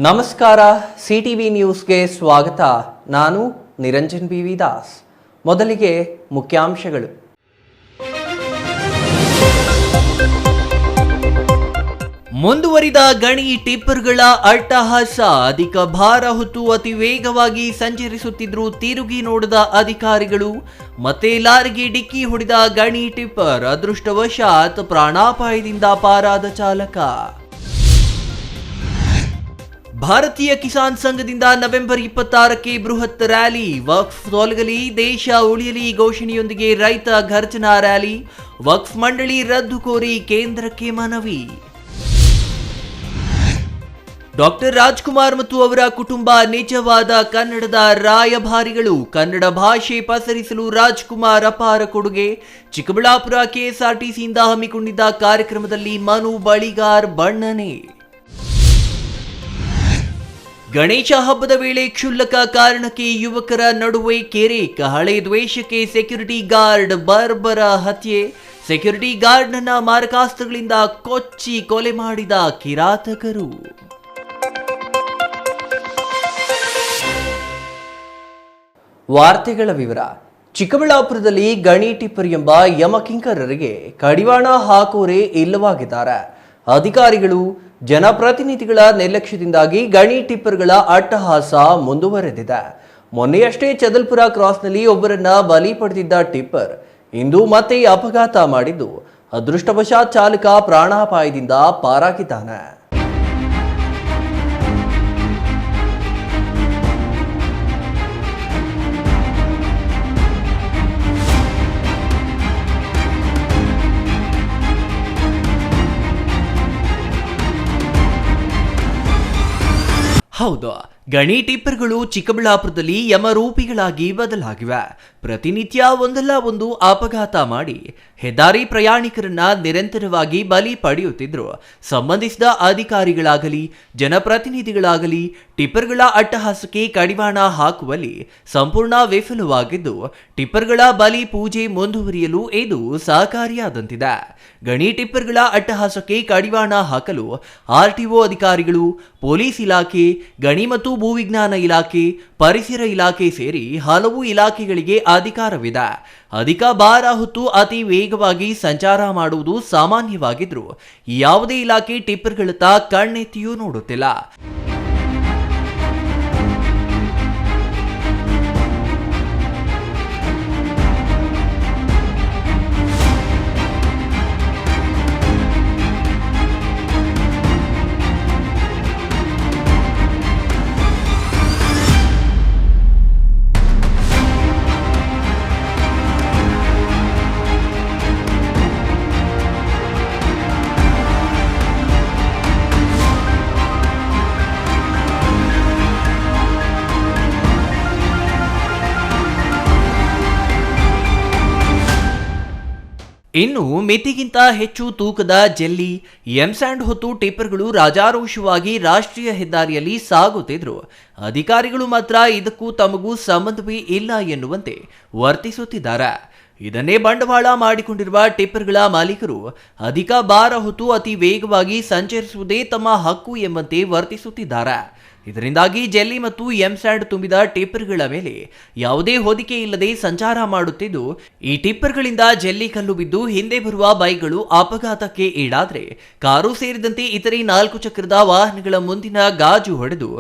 ನಮಸ್ಕಾರ, ಸಿಟಿವಿ ನ್ಯೂಸ್ಗೆ ಸ್ವಾಗತ. ನಾನು ನಿರಂಜನ್ ಬಿ ದಾಸ್. ಮೊದಲಿಗೆ ಮುಖ್ಯಾಂಶಗಳು. ಮುಂದುವರಿದ ಗಣಿ ಟಿಪ್ಪರ್ಗಳ ಅಟ್ಟಹಾಸ. ಅಧಿಕ ಭಾರ ಹೊತ್ತು ಅತಿ ವೇಗವಾಗಿ ಸಂಚರಿಸುತ್ತಿದ್ರು ತಿರುಗಿ ನೋಡದ ಅಧಿಕಾರಿಗಳು. ಮತ್ತೆ ಲಾರಿಗೆ ಡಿಕ್ಕಿ ಹೊಡೆದ ಗಣಿ ಟಿಪ್ಪರ್. ಅದೃಷ್ಟವಶಾತ್ ಪ್ರಾಣಾಪಾಯದಿಂದ ಪಾರಾದ ಚಾಲಕ. ಭಾರತೀಯ ಕಿಸಾನ್ ಸಂಘದಿಂದ ನವೆಂಬರ್ 26ಕ್ಕೆ ಬೃಹತ್ ರ್ಯಾಲಿ. ವಕ್ಫ್ ತೊಲಗಲಿ, ದೇಶ ಉಳಿಯಲಿ ಘೋಷಣೆಯೊಂದಿಗೆ ರೈತ ಘರ್ಜನಾ ರ್ಯಾಲಿ. ವಕ್ಫ್ ಮಂಡಳಿ ರದ್ದು ಕೋರಿ ಕೇಂದ್ರಕ್ಕೆ ಮನವಿ. ಡಾಕ್ಟರ್ ರಾಜ್ಕುಮಾರ್ ಮತ್ತು ಅವರ ಕುಟುಂಬ ನಿಜವಾದ ಕನ್ನಡದ ರಾಯಭಾರಿಗಳು. ಕನ್ನಡ ಭಾಷೆ ಪಸರಿಸಲು ರಾಜ್ಕುಮಾರ್ ಅಪಾರ ಕೊಡುಗೆ. ಚಿಕ್ಕಬಳ್ಳಾಪುರ ಕೆಎಸ್ಆರ್ಟಿಸಿಯಿಂದ ಹಮ್ಮಿಕೊಂಡಿದ್ದ ಕಾರ್ಯಕ್ರಮದಲ್ಲಿ ಮನು ಬಳಿಗಾರ್ ಬಣ್ಣನೆ. ಗಣೇಶ ಹಬ್ಬದ ವೇಳೆ ಕ್ಷುಲ್ಲಕ ಕಾರಣಕ್ಕೆ ಯುವಕರ ನಡುವೆ ಕೆರೇಕ್. ಹಳೆ ದ್ವೇಷಕ್ಕೆ ಸೆಕ್ಯೂರಿಟಿ ಗಾರ್ಡ್ ಬರ್ಬರ ಹತ್ಯೆ. ಸೆಕ್ಯೂರಿಟಿ ಗಾರ್ಡ್ನನ್ನ ಮಾರಕಾಸ್ತ್ರಗಳಿಂದ ಕೊಚ್ಚಿ ಕೊಲೆ ಮಾಡಿದ ಕಿರಾತಕರು. ವಾರ್ತೆಗಳ ವಿವರ. ಚಿಕ್ಕಬಳ್ಳಾಪುರದಲ್ಲಿ ಗಣಿ ಟಿಪ್ಪರ್ ಎಂಬ ಯಮಕಿಂಕರರಿಗೆ ಕಡಿವಾಣ ಹಾಕೋರೇ ಇಲ್ಲವಾಗಿದ್ದಾರೆ. ಅಧಿಕಾರಿಗಳು ಜನಪ್ರತಿನಿಧಿಗಳ ನಿರ್ಲಕ್ಷ್ಯದಿಂದಾಗಿ ಗಣಿ ಟಿಪ್ಪರ್ಗಳ ಅಟ್ಟಹಾಸ ಮುಂದುವರೆದಿದೆ. ಮೊನ್ನೆಯಷ್ಟೇ ಚದಲ್ಪುರ ಕ್ರಾಸ್ನಲ್ಲಿ ಒಬ್ಬರನ್ನ ಬಲಿ ಪಡೆದಿದ್ದ ಟಿಪ್ಪರ್ ಇಂದು ಮತ್ತೆ ಅಪಘಾತ ಮಾಡಿದ್ದು ಅದೃಷ್ಟವಶಾತ್ ಚಾಲಕ ಪ್ರಾಣಾಪಾಯದಿಂದ ಪಾರಾಗಿದ್ದಾನೆ. ಹೌದು, ಗಣಿ ಟಿಪ್ಪರ್ಗಳು ಚಿಕ್ಕಬಳ್ಳಾಪುರದಲ್ಲಿ ಯಮರೂಪಿಗಳಾಗಿ ಬದಲಾಗಿವೆ. ಪ್ರತಿನಿತ್ಯ ಒಂದಲ್ಲ ಒಂದು ಅಪಘಾತ ಮಾಡಿ ಹೆದ್ದಾರಿ ಪ್ರಯಾಣಿಕರನ್ನ ನಿರಂತರವಾಗಿ ಬಲಿ ಪಡೆಯುತ್ತಿದ್ರು. ಸಂಬಂಧಿಸಿದ ಅಧಿಕಾರಿಗಳಾಗಲಿ ಜನಪ್ರತಿನಿಧಿಗಳಾಗಲಿ ಟಿಪ್ಪರ್ಗಳ ಅಟ್ಟಹಾಸಕ್ಕೆ ಕಡಿವಾಣ ಹಾಕುವಲ್ಲಿ ಸಂಪೂರ್ಣ ವಿಫಲವಾಗಿದ್ದು, ಟಿಪ್ಪರ್ಗಳ ಬಲಿ ಪೂಜೆ ಮುಂದುವರಿಯಲು ಇದು ಸಹಕಾರಿಯಾದಂತಿದೆ. ಗಣಿ ಟಿಪ್ಪರ್ಗಳ ಅಟ್ಟಹಾಸಕ್ಕೆ ಕಡಿವಾಣ ಹಾಕಲು ಆರ್ಟಿಒ ಅಧಿಕಾರಿಗಳು, ಪೊಲೀಸ್ ಇಲಾಖೆ, ಗಣಿ ಮತ್ತು ಭೂವಿಜ್ಞಾನ ಇಲಾಖೆ, ಪರಿಸರ ಇಲಾಖೆ ಸೇರಿ ಹಲವು ಇಲಾಖೆಗಳಿಗೆ ಅಧಿಕಾರವಿದೆ. ಅಧಿಕ ಭಾರ ಹೊತ್ತು ಅತಿ ವೇಗವಾಗಿ ಸಂಚಾರ ಮಾಡುವುದು ಸಾಮಾನ್ಯವಾಗಿದ್ರು ಯಾವುದೇ ಇಲಾಖೆ ಟಿಪ್ಪರ್ಗಳತ್ತ ಕಣ್ಣೆತ್ತಿಯೂ ನೋಡುತ್ತಿಲ್ಲ. ಇನ್ನು ಮಿತಿಗಿಂತ ಹೆಚ್ಚು ತೂಕದ ಜೆಲ್ಲಿ, ಎಂಸ್ಯಾಂಡ್ ಹೊತ್ತು ಟಿಪ್ಪರ್ಗಳು ರಾಜಾರೋಷವಾಗಿ ರಾಷ್ಟ್ರೀಯ ಹೆದ್ದಾರಿಯಲ್ಲಿ ಸಾಗುತ್ತಿದ್ರು. ಅಧಿಕಾರಿಗಳು ಮಾತ್ರ ಇದಕ್ಕೂ ತಮಗೂ ಸಂಬಂಧವೇ ಇಲ್ಲ ಎನ್ನುವಂತೆ ವರ್ತಿಸುತ್ತಿದ್ದಾರೆ. ಇದನ್ನೇ ಬಂಡವಾಳ ಮಾಡಿಕೊಂಡಿರುವ ಟಿಪ್ಪರ್ಗಳ ಮಾಲೀಕರು ಅಧಿಕ ಭಾರ ಹೊತ್ತು ಅತಿ ವೇಗವಾಗಿ ಸಂಚರಿಸುವುದೇ ತಮ್ಮ ಹಕ್ಕು ಎಂಬಂತೆ ವರ್ತಿಸುತ್ತಿದ್ದಾರೆ. ಇದರಿಂದಾಗಿ ಜೆಲ್ಲಿ ಮತ್ತು ಎಂಸ್ಯಾಂಡ್ ತುಂಬಿದ ಟಿಪ್ಪರ್ಗಳ ಮೇಲೆ ಯಾವುದೇ ಹೊದಿಕೆ ಇಲ್ಲದೆ ಸಂಚಾರ ಮಾಡುತ್ತಿದ್ದು, ಈ ಟಿಪ್ಪರ್ಗಳಿಂದ ಜೆಲ್ಲಿ ಕಲ್ಲು ಬಿದ್ದು ಹಿಂದೆ ಬರುವ ಬೈಕ್ಗಳು ಅಪಘಾತಕ್ಕೆ ಈಡಾದರೆ ಕಾರು ಸೇರಿದಂತೆ ಇತರೆ 4 ಚಕ್ರದ ವಾಹನಗಳ ಮುಂದಿನ ಗಾಜು ಹೊಡೆದು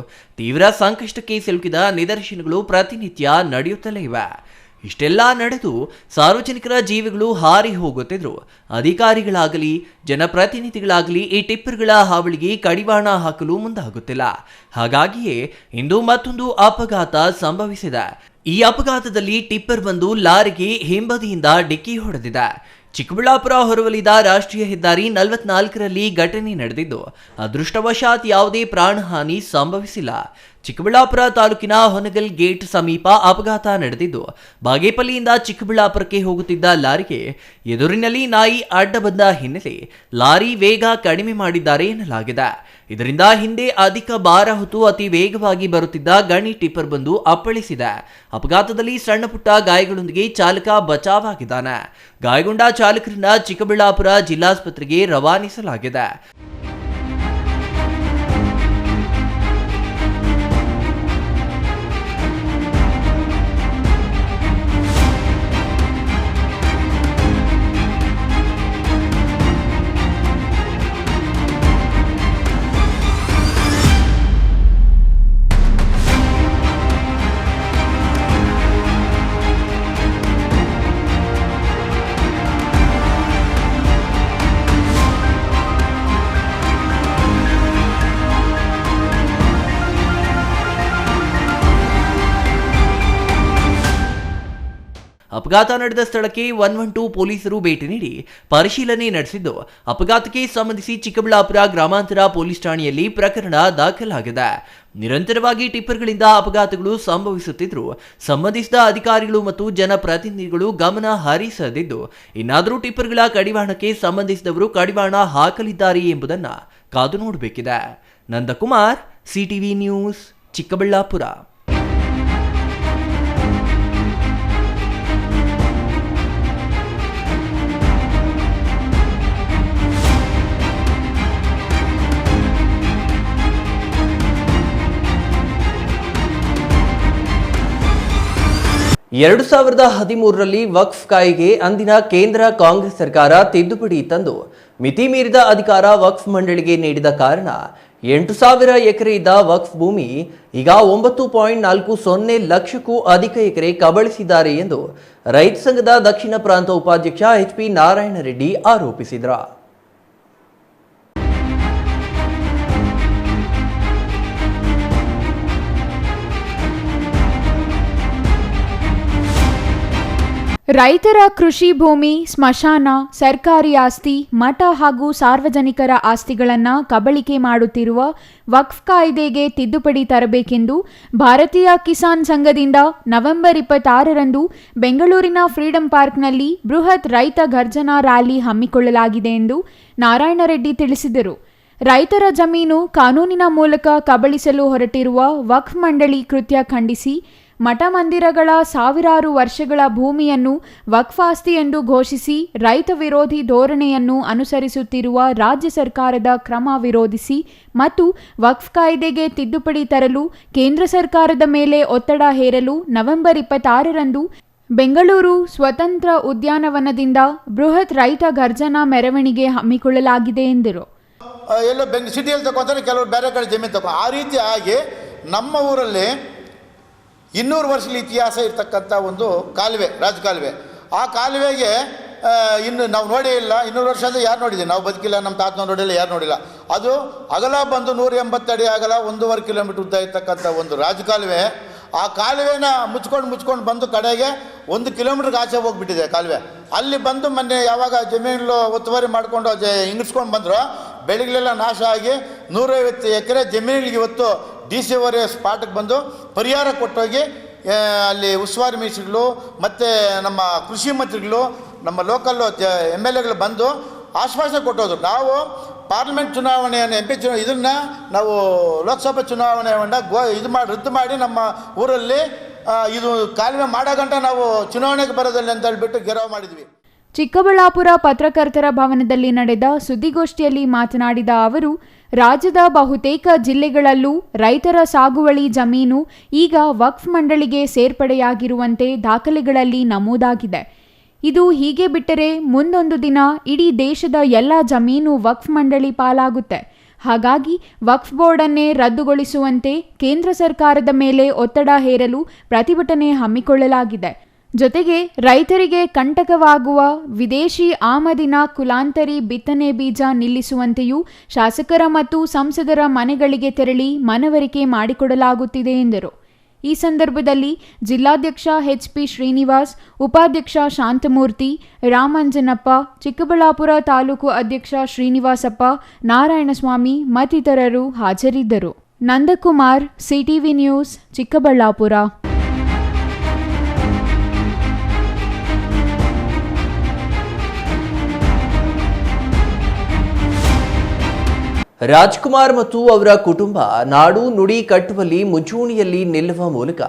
ತೀವ್ರ ಸಂಕಷ್ಟಕ್ಕೆ ಸಿಲುಕಿದ ನಿದರ್ಶನಗಳು ಪ್ರತಿನಿತ್ಯ ನಡೆಯುತ್ತಲೇ ಇವೆ. ಇಷ್ಟೆಲ್ಲ ನಡೆದು ಸಾರ್ವಜನಿಕರ ಜೀವಗಳು ಹಾರಿ ಹೋಗುತ್ತಿದ್ರು. ಅಧಿಕಾರಿಗಳಾಗಲಿ ಜನಪ್ರತಿನಿಧಿಗಳಾಗಲಿ ಈ ಟಿಪ್ಪರ್ಗಳ ಹಾವಳಿಗೆ ಕಡಿವಾಣ ಹಾಕಲು ಮುಂದಾಗುತ್ತಿಲ್ಲ. ಹಾಗಾಗಿಯೇ ಇಂದು ಮತ್ತೊಂದು ಅಪಘಾತ ಸಂಭವಿಸಿದೆ. ಈ ಅಪಘಾತದಲ್ಲಿ ಟಿಪ್ಪರ್ ಬಂದು ಲಾರಿಗೆ ಹಿಂಬದಿಯಿಂದ ಡಿಕ್ಕಿ ಹೊಡೆದಿದೆ. ಚಿಕ್ಕಬಳ್ಳಾಪುರ ಹೊರವಲಯದ ರಾಷ್ಟ್ರೀಯ ಹೆದ್ದಾರಿ 44ರಲ್ಲಿ ಘಟನೆ ನಡೆದಿದ್ದು ಅದೃಷ್ಟವಶಾತ್ ಯಾವುದೇ ಪ್ರಾಣಹಾನಿ ಸಂಭವಿಸಿಲ್ಲ. ಚಿಕ್ಕಬಳ್ಳಾಪುರ ತಾಲೂಕಿನ ಹೊನಗಲ್ ಗೇಟ್ ಸಮೀಪ ಅಪಘಾತ ನಡೆದಿದ್ದು, ಬಾಗೇಪಲ್ಲಿಯಿಂದ ಚಿಕ್ಕಬಳ್ಳಾಪುರಕ್ಕೆ ಹೋಗುತ್ತಿದ್ದ ಲಾರಿಗೆ ಎದುರಿನಲ್ಲಿ ನಾಯಿ ಅಡ್ಡ ಬಂದ ಹಿನ್ನೆಲೆ ಲಾರಿ ವೇಗ ಕಡಿಮೆ ಮಾಡಿದ್ದಾರೆ ಎನ್ನಲಾಗಿದೆ. ಇದರಿಂದ ಹಿಂದೆ ಅಧಿಕ ಭಾರ ಹೊತ್ತು ಅತಿ ವೇಗವಾಗಿ ಬರುತ್ತಿದ್ದ ಗಣಿ ಟಿಪ್ಪರ್ ಬಂದು ಅಪ್ಪಳಿಸಿದೆ. ಅಪಘಾತದಲ್ಲಿ ಸಣ್ಣ ಪುಟ್ಟ ಗಾಯಗಳೊಂದಿಗೆ ಚಾಲಕ ಬಚಾವಾಗಿದ್ದಾನೆ. ಗಾಯಗೊಂಡ ಚಾಲಕರನ್ನ ಚಿಕ್ಕಬಳ್ಳಾಪುರ ಜಿಲ್ಲಾಸ್ಪತ್ರೆಗೆ ರವಾನಿಸಲಾಗಿದೆ. ಅಪಘಾತ ನಡೆದ ಸ್ಥಳಕ್ಕೆ 112 ಪೊಲೀಸರು ಭೇಟಿ ನೀಡಿ ಪರಿಶೀಲನೆ ನಡೆಸಿದ್ದು, ಅಪಘಾತಕ್ಕೆ ಸಂಬಂಧಿಸಿ ಚಿಕ್ಕಬಳ್ಳಾಪುರ ಗ್ರಾಮಾಂತರ ಪೊಲೀಸ್ ಠಾಣೆಯಲ್ಲಿ ಪ್ರಕರಣ ದಾಖಲಾಗಿದೆ. ನಿರಂತರವಾಗಿ ಟಿಪ್ಪರ್ಗಳಿಂದ ಅಪಘಾತಗಳು ಸಂಭವಿಸುತ್ತಿದ್ದರೂ ಸಂಬಂಧಿಸಿದ ಅಧಿಕಾರಿಗಳು ಮತ್ತು ಜನಪ್ರತಿನಿಧಿಗಳು ಗಮನ ಹರಿಸದಿದ್ದು, ಇನ್ನಾದರೂ ಟಿಪ್ಪರ್ಗಳ ಕಡಿವಾಣಕ್ಕೆ ಸಂಬಂಧಿಸಿದವರು ಕಡಿವಾಣ ಹಾಕಲಿದ್ದಾರೆ ಎಂಬುದನ್ನು ಕಾದು ನೋಡಬೇಕಿದೆ. Nandakumar, CTV news, Chikkaballapur. ಎರಡು 2013ರಲ್ಲಿ ವಕ್ಫ್ ಕಾಯ್ದೆಗೆ ಅಂದಿನ ಕೇಂದ್ರ ಕಾಂಗ್ರೆಸ್ ಸರ್ಕಾರ ತಿದ್ದುಪಡಿ ತಂದು ಮಿತಿ ಮೀರಿದ ಅಧಿಕಾರ ವಕ್ಫ್ ಮಂಡಳಿಗೆ ನೀಡಿದ ಕಾರಣ 8,000 ಎಕರೆ ಇದ್ದ ವಕ್ಫ್ ಭೂಮಿ ಈಗ 9.40 ಲಕ್ಷಕ್ಕೂ ಅಧಿಕ ಎಕರೆ ಕಬಳಿಸಿದ್ದಾರೆ ಎಂದು ರೈತ ಸಂಘದ ದಕ್ಷಿಣ ಪ್ರಾಂತ ಉಪಾಧ್ಯಕ್ಷ HP ನಾರಾಯಣ ರೆಡ್ಡಿ ಆರೋಪಿಸಿದರು. ರೈತರ ಕೃಷಿ ಭೂಮಿ, ಸ್ಮಶಾನ, ಸರ್ಕಾರಿ ಆಸ್ತಿ, ಮಠ ಹಾಗೂ ಸಾರ್ವಜನಿಕರ ಆಸ್ತಿಗಳನ್ನು ಕಬಳಿಕೆ ಮಾಡುತ್ತಿರುವ ವಕ್ಫ್ ಕಾಯ್ದೆಗೆ ತಿದ್ದುಪಡಿ ತರಬೇಕೆಂದು ಭಾರತೀಯ ಕಿಸಾನ್ ಸಂಘದಿಂದ ನವೆಂಬರ್ 26ರಂದು ಬೆಂಗಳೂರಿನ ಫ್ರೀಡಂ ಪಾರ್ಕ್ನಲ್ಲಿ ಬೃಹತ್ ರೈತ ಗರ್ಜನಾ ರ್ಯಾಲಿ ಹಮ್ಮಿಕೊಳ್ಳಲಾಗಿದೆ ಎಂದು ನಾರಾಯಣ ರೆಡ್ಡಿ ತಿಳಿಸಿದರು. ರೈತರ ಜಮೀನು ಕಾನೂನಿನ ಮೂಲಕ ಕಬಳಿಸಲು ಹೊರಟಿರುವ ವಕ್ಫ್ ಮಂಡಳಿ ಕೃತ್ಯ ಖಂಡಿಸಿ ಮಠ ಮಂದಿರಗಳ ಸಾವಿರಾರು ವರ್ಷಗಳ ಭೂಮಿಯನ್ನು ವಕ್ಫ್ ಆಸ್ತಿ ಎಂದು ಘೋಷಿಸಿ ರೈತ ವಿರೋಧಿ ಧೋರಣೆಯನ್ನು ಅನುಸರಿಸುತ್ತಿರುವ ರಾಜ್ಯ ಸರ್ಕಾರದ ಕ್ರಮ ವಿರೋಧಿಸಿ ಮತ್ತು ವಕ್ಫ್ ಕಾಯ್ದೆಗೆ ತಿದ್ದುಪಡಿ ತರಲು ಕೇಂದ್ರ ಸರ್ಕಾರದ ಮೇಲೆ ಒತ್ತಡ ಹೇರಲು ನವೆಂಬರ್ 26ರಂದು ಬೆಂಗಳೂರು ಸ್ವತಂತ್ರ ಉದ್ಯಾನವನದಿಂದ ಬೃಹತ್ ರೈತ ಗರ್ಜನಾ ಮೆರವಣಿಗೆ ಹಮ್ಮಿಕೊಳ್ಳಲಾಗಿದೆ ಎಂದರು. ಎಲ್ಲೋ ಸಿಟಿಯಲ್ಲಿ ತಗೊಂತಾರೆ, ಕೆಲವರು ಬೇರೆ ಕಡೆ ಜಮೀನು ತಗೋ, ಆ ರೀತಿ ಆಗಿ ನಮ್ಮ ಊರಲ್ಲಿ 200 ವರ್ಷದ ಇತಿಹಾಸ ಇರ್ತಕ್ಕಂಥ ಒಂದು ಕಾಲುವೆ, ರಾಜಕಾಲುವೆ. ಆ ಕಾಲುವೆಗೆ ಇನ್ನು ನಾವು ನೋಡೇ ಇಲ್ಲ. 200 ವರ್ಷ ಅಂದರೆ ಯಾರು ನೋಡಿದ್ದೀವಿ? ನಾವು ಬದುಕಿಲ್ಲ, ನಮ್ಮ ತಾತನವ್ರು ನೋಡಿಲ್ಲ, ಯಾರು ನೋಡಿಲ್ಲ. ಅದು ಅಗಲ ಬಂದು 180 ಅಡಿ ಅಗಲ, 1.5 ಕಿಲೋಮೀಟರ್ ಉದ್ದ ಇರ್ತಕ್ಕಂಥ ಒಂದು ರಾಜಕಾಲುವೆ. ಆ ಕಾಲುವೆನ ಮುಚ್ಕೊಂಡು ಬಂದು ಕಡೆಗೆ 1 ಕಿಲೋಮೀಟ್ರಿಗೆ ಆಚೆ ಹೋಗಿಬಿಟ್ಟಿದೆ ಕಾಲುವೆ. ಅಲ್ಲಿ ಬಂದು ಮೊನ್ನೆ ಯಾವಾಗ ಜಮೀನು ಒತ್ತುವರಿ ಮಾಡಿಕೊಂಡು ಹಿಂಗಿಸ್ಕೊಂಡು ಬಂದರು, ಬೆಳೆಗಳೆಲ್ಲ ನಾಶ ಆಗಿ 150 ಎಕರೆ ಜಮೀನಿಗೆ ಇವತ್ತು DC ಅವರೇ ಸ್ಪಾಟಿಗೆ ಬಂದು ಪರಿಹಾರ ಕೊಟ್ಟೋಗಿ ಅಲ್ಲಿ ಉಸ್ತುವಾರಿ ಮಿನಿಸ್ಟ್ರುಗಳು ಮತ್ತು ನಮ್ಮ ಕೃಷಿ ಮಂತ್ರಿಗಳು, ನಮ್ಮ ಲೋಕಲ್ಲು MLAಗಳು ಬಂದು ಆಶ್ವಾಸನೆ ಕೊಟ್ಟೋದ್ರು. ನಾವು ಪಾರ್ಲಿಮೆಂಟ್ ಚುನಾವಣೆಯನ್ನು MP ಚುನಾವಣೆ ಇದನ್ನು ನಾವು ಲೋಕಸಭಾ ಚುನಾವಣೆಯನ್ನು ರದ್ದು ಮಾಡಿ ನಮ್ಮ ಊರಲ್ಲಿ ಇದು ಕಾಲುವೆ ಮಾಡೋ ಗಂಟ ನಾವು ಚುನಾವಣೆಗೆ ಬರೋದಿಲ್ಲ ಅಂತ ಹೇಳ್ಬಿಟ್ಟು ಗೆರವು ಮಾಡಿದ್ವಿ. ಚಿಕ್ಕಬಳ್ಳಾಪುರ ಪತ್ರಕರ್ತರ ಭವನದಲ್ಲಿ ನಡೆದ ಸುದ್ದಿಗೋಷ್ಠಿಯಲ್ಲಿ ಮಾತನಾಡಿದ ಅವರು, ರಾಜ್ಯದ ಬಹುತೇಕ ಜಿಲ್ಲೆಗಳಲ್ಲೂ ರೈತರ ಸಾಗುವಳಿ ಜಮೀನು ಈಗ ವಕ್ಫ್ ಮಂಡಳಿಗೆ ಸೇರ್ಪಡೆಯಾಗಿರುವಂತೆ ದಾಖಲೆಗಳಲ್ಲಿ ನಮೂದಾಗಿದೆ. ಇದು ಹೀಗೆ ಬಿಟ್ಟರೆ ಮುಂದೊಂದು ದಿನ ಇಡೀ ದೇಶದ ಎಲ್ಲ ಜಮೀನು ವಕ್ಫ್ ಮಂಡಳಿ ಪಾಲಾಗುತ್ತೆ. ಹಾಗಾಗಿ ವಕ್ಫ್ ಬೋರ್ಡನ್ನೇ ರದ್ದುಗೊಳಿಸುವಂತೆ ಕೇಂದ್ರ ಸರ್ಕಾರದ ಮೇಲೆ ಒತ್ತಡ ಹೇರಲು ಪ್ರತಿಭಟನೆ ಹಮ್ಮಿಕೊಳ್ಳಲಾಗಿದೆ. ಜೊತೆಗೆ ರೈತರಿಗೆ ಕಂಟಕವಾಗುವ ವಿದೇಶಿ ಆಮದಿನ ಕುಲಾಂತರಿ ಬಿತ್ತನೆ ಬೀಜ ನಿಲ್ಲಿಸುವಂತೆಯೂ ಶಾಸಕರ ಮತ್ತು ಸಂಸದರ ಮನೆಗಳಿಗೆ ತೆರಳಿ ಮನವರಿಕೆ ಮಾಡಿಕೊಡಲಾಗುತ್ತಿದೆ ಎಂದರು. ಈ ಸಂದರ್ಭದಲ್ಲಿ ಜಿಲ್ಲಾಧ್ಯಕ್ಷ HP ಶ್ರೀನಿವಾಸ್, ಉಪಾಧ್ಯಕ್ಷ ಶಾಂತಮೂರ್ತಿ, ರಾಮಂಜನಪ್ಪ, ಚಿಕ್ಕಬಳ್ಳಾಪುರ ತಾಲೂಕು ಅಧ್ಯಕ್ಷ ಶ್ರೀನಿವಾಸಪ್ಪ, ನಾರಾಯಣಸ್ವಾಮಿ ಮತ್ತಿತರರು ಹಾಜರಿದ್ದರು. Nandakumar, CTV news, Chikkaballapur. ರಾಜ್ಕುಮಾರ್ ಮತ್ತು ಅವರ ಕುಟುಂಬ ನಾಡು ನುಡಿ ಕಟ್ಟುವಲ್ಲಿ ಮುಂಚೂಣಿಯಲ್ಲಿ ನಿಲ್ಲುವ ಮೂಲಕ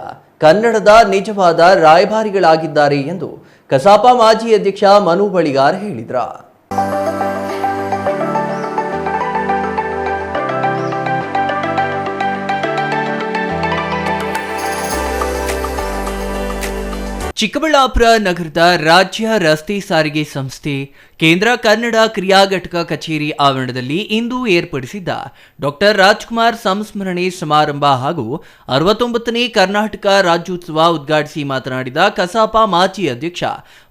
ಕನ್ನಡದ ನಿಜವಾದ ರಾಯಭಾರಿಗಳಾಗಿದ್ದಾರೆ ಎಂದು ಕಸಾಪ ಮಾಜಿ ಅಧ್ಯಕ್ಷ ಮನು ಬಳಿಗಾರ್ ಹೇಳಿದರು. ಚಿಕ್ಕಬಳ್ಳಾಪುರ ನಗರದ ರಾಜ್ಯ ರಸ್ತೆ ಸಾರಿಗೆ ಸಂಸ್ಥೆ ಕೇಂದ್ರ ಕನ್ನಡ ಕ್ರಿಯಾ ಘಟಕ ಕಚೇರಿ ಆವರಣದಲ್ಲಿ ಇಂದು ಏರ್ಪಡಿಸಿದ್ದ ಡಾಕ್ಟರ್ ರಾಜ್ಕುಮಾರ್ ಸಂಸ್ಮರಣೆ ಸಮಾರಂಭ ಹಾಗೂ 69ನೇ ಕರ್ನಾಟಕ ರಾಜ್ಯೋತ್ಸವ ಉದ್ಘಾಟಿಸಿ ಮಾತನಾಡಿದ ಕಸಾಪ ಮಾಜಿ ಅಧ್ಯಕ್ಷ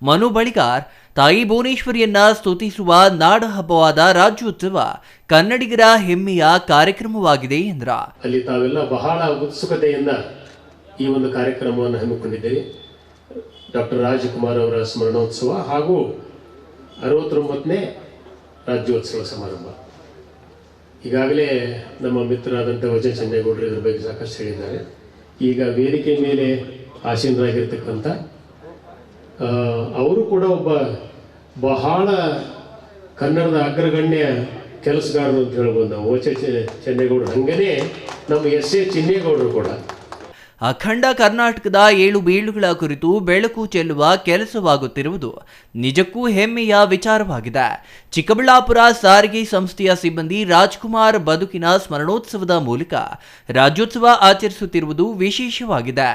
ಮನು ಬಳಿಗಾರ್, ತಾಯಿ ಭುವನೇಶ್ವರಿಯನ್ನ ಸ್ತುತಿಸುವ ನಾಡ ಹಬ್ಬವಾದ ರಾಜ್ಯೋತ್ಸವ ಕನ್ನಡಿಗರ ಹೆಮ್ಮೆಯ ಕಾರ್ಯಕ್ರಮವಾಗಿದೆ ಎಂದ್ರ. ಅಲ್ಲಿ ತಾವೆಲ್ಲ ಬಹಳ ಉತ್ಸುಕತೆಯಿಂದ ಈ ಒಂದು ಕಾರ್ಯಕ್ರಮವನ್ನು ಹಮ್ಮಿಕೊಂಡಿದ್ದೀರಿ. ಡಾಕ್ಟರ್ ರಾಜ್ಕುಮಾರ್ ಅವರ ಸ್ಮರಣೋತ್ಸವ ಹಾಗೂ 69ನೇ ರಾಜ್ಯೋತ್ಸವ ಸಮಾರಂಭ. ಈಗಾಗಲೇ ನಮ್ಮ ಮಿತ್ರರಾದಂಥ ವಚನ ಚೆನ್ನೇಗೌಡರು ಇದ್ರ ಬಗ್ಗೆ ಸಾಕಷ್ಟು ಹೇಳಿದ್ದಾರೆ. ಈಗ ವೇದಿಕೆ ಮೇಲೆ ಆಸೀನರಾಗಿರ್ತಕ್ಕಂಥ ಅವರು ಕೂಡ ಒಬ್ಬ ಬಹಳ ಕನ್ನಡದ ಅಗ್ರಗಣ್ಯ ಕೆಲಸಗಾರರು ಅಂತ ಹೇಳ್ಬೋದು ನಾವು. ವಚನ ಚೆನ್ನೇಗೌಡರು ಹಾಗೇ ನಮ್ಮ ಎಸ್.ಎ. ಚಿನ್ನೇಗೌಡರು ಕೂಡ ಅಖಂಡ ಕರ್ನಾಟಕದ 7 ಬೀಳುಗಳ ಕುರಿತು ಬೆಳಕು ಚೆಲ್ಲುವ ಕೆಲಸವಾಗುತ್ತಿರುವುದು ನಿಜಕ್ಕೂ ಹೆಮ್ಮೆಯ ವಿಚಾರವಾಗಿದೆ. ಚಿಕ್ಕಬಳ್ಳಾಪುರ ಸಾರಿಗೆ ಸಂಸ್ಥೆಯ ಸಿಬ್ಬಂದಿ ರಾಜ್ಕುಮಾರ್ ಬದುಕಿನ ಸ್ಮರಣೋತ್ಸವದ ಮೂಲಕ ರಾಜ್ಯೋತ್ಸವ ಆಚರಿಸುತ್ತಿರುವುದು ವಿಶೇಷವಾಗಿದೆ.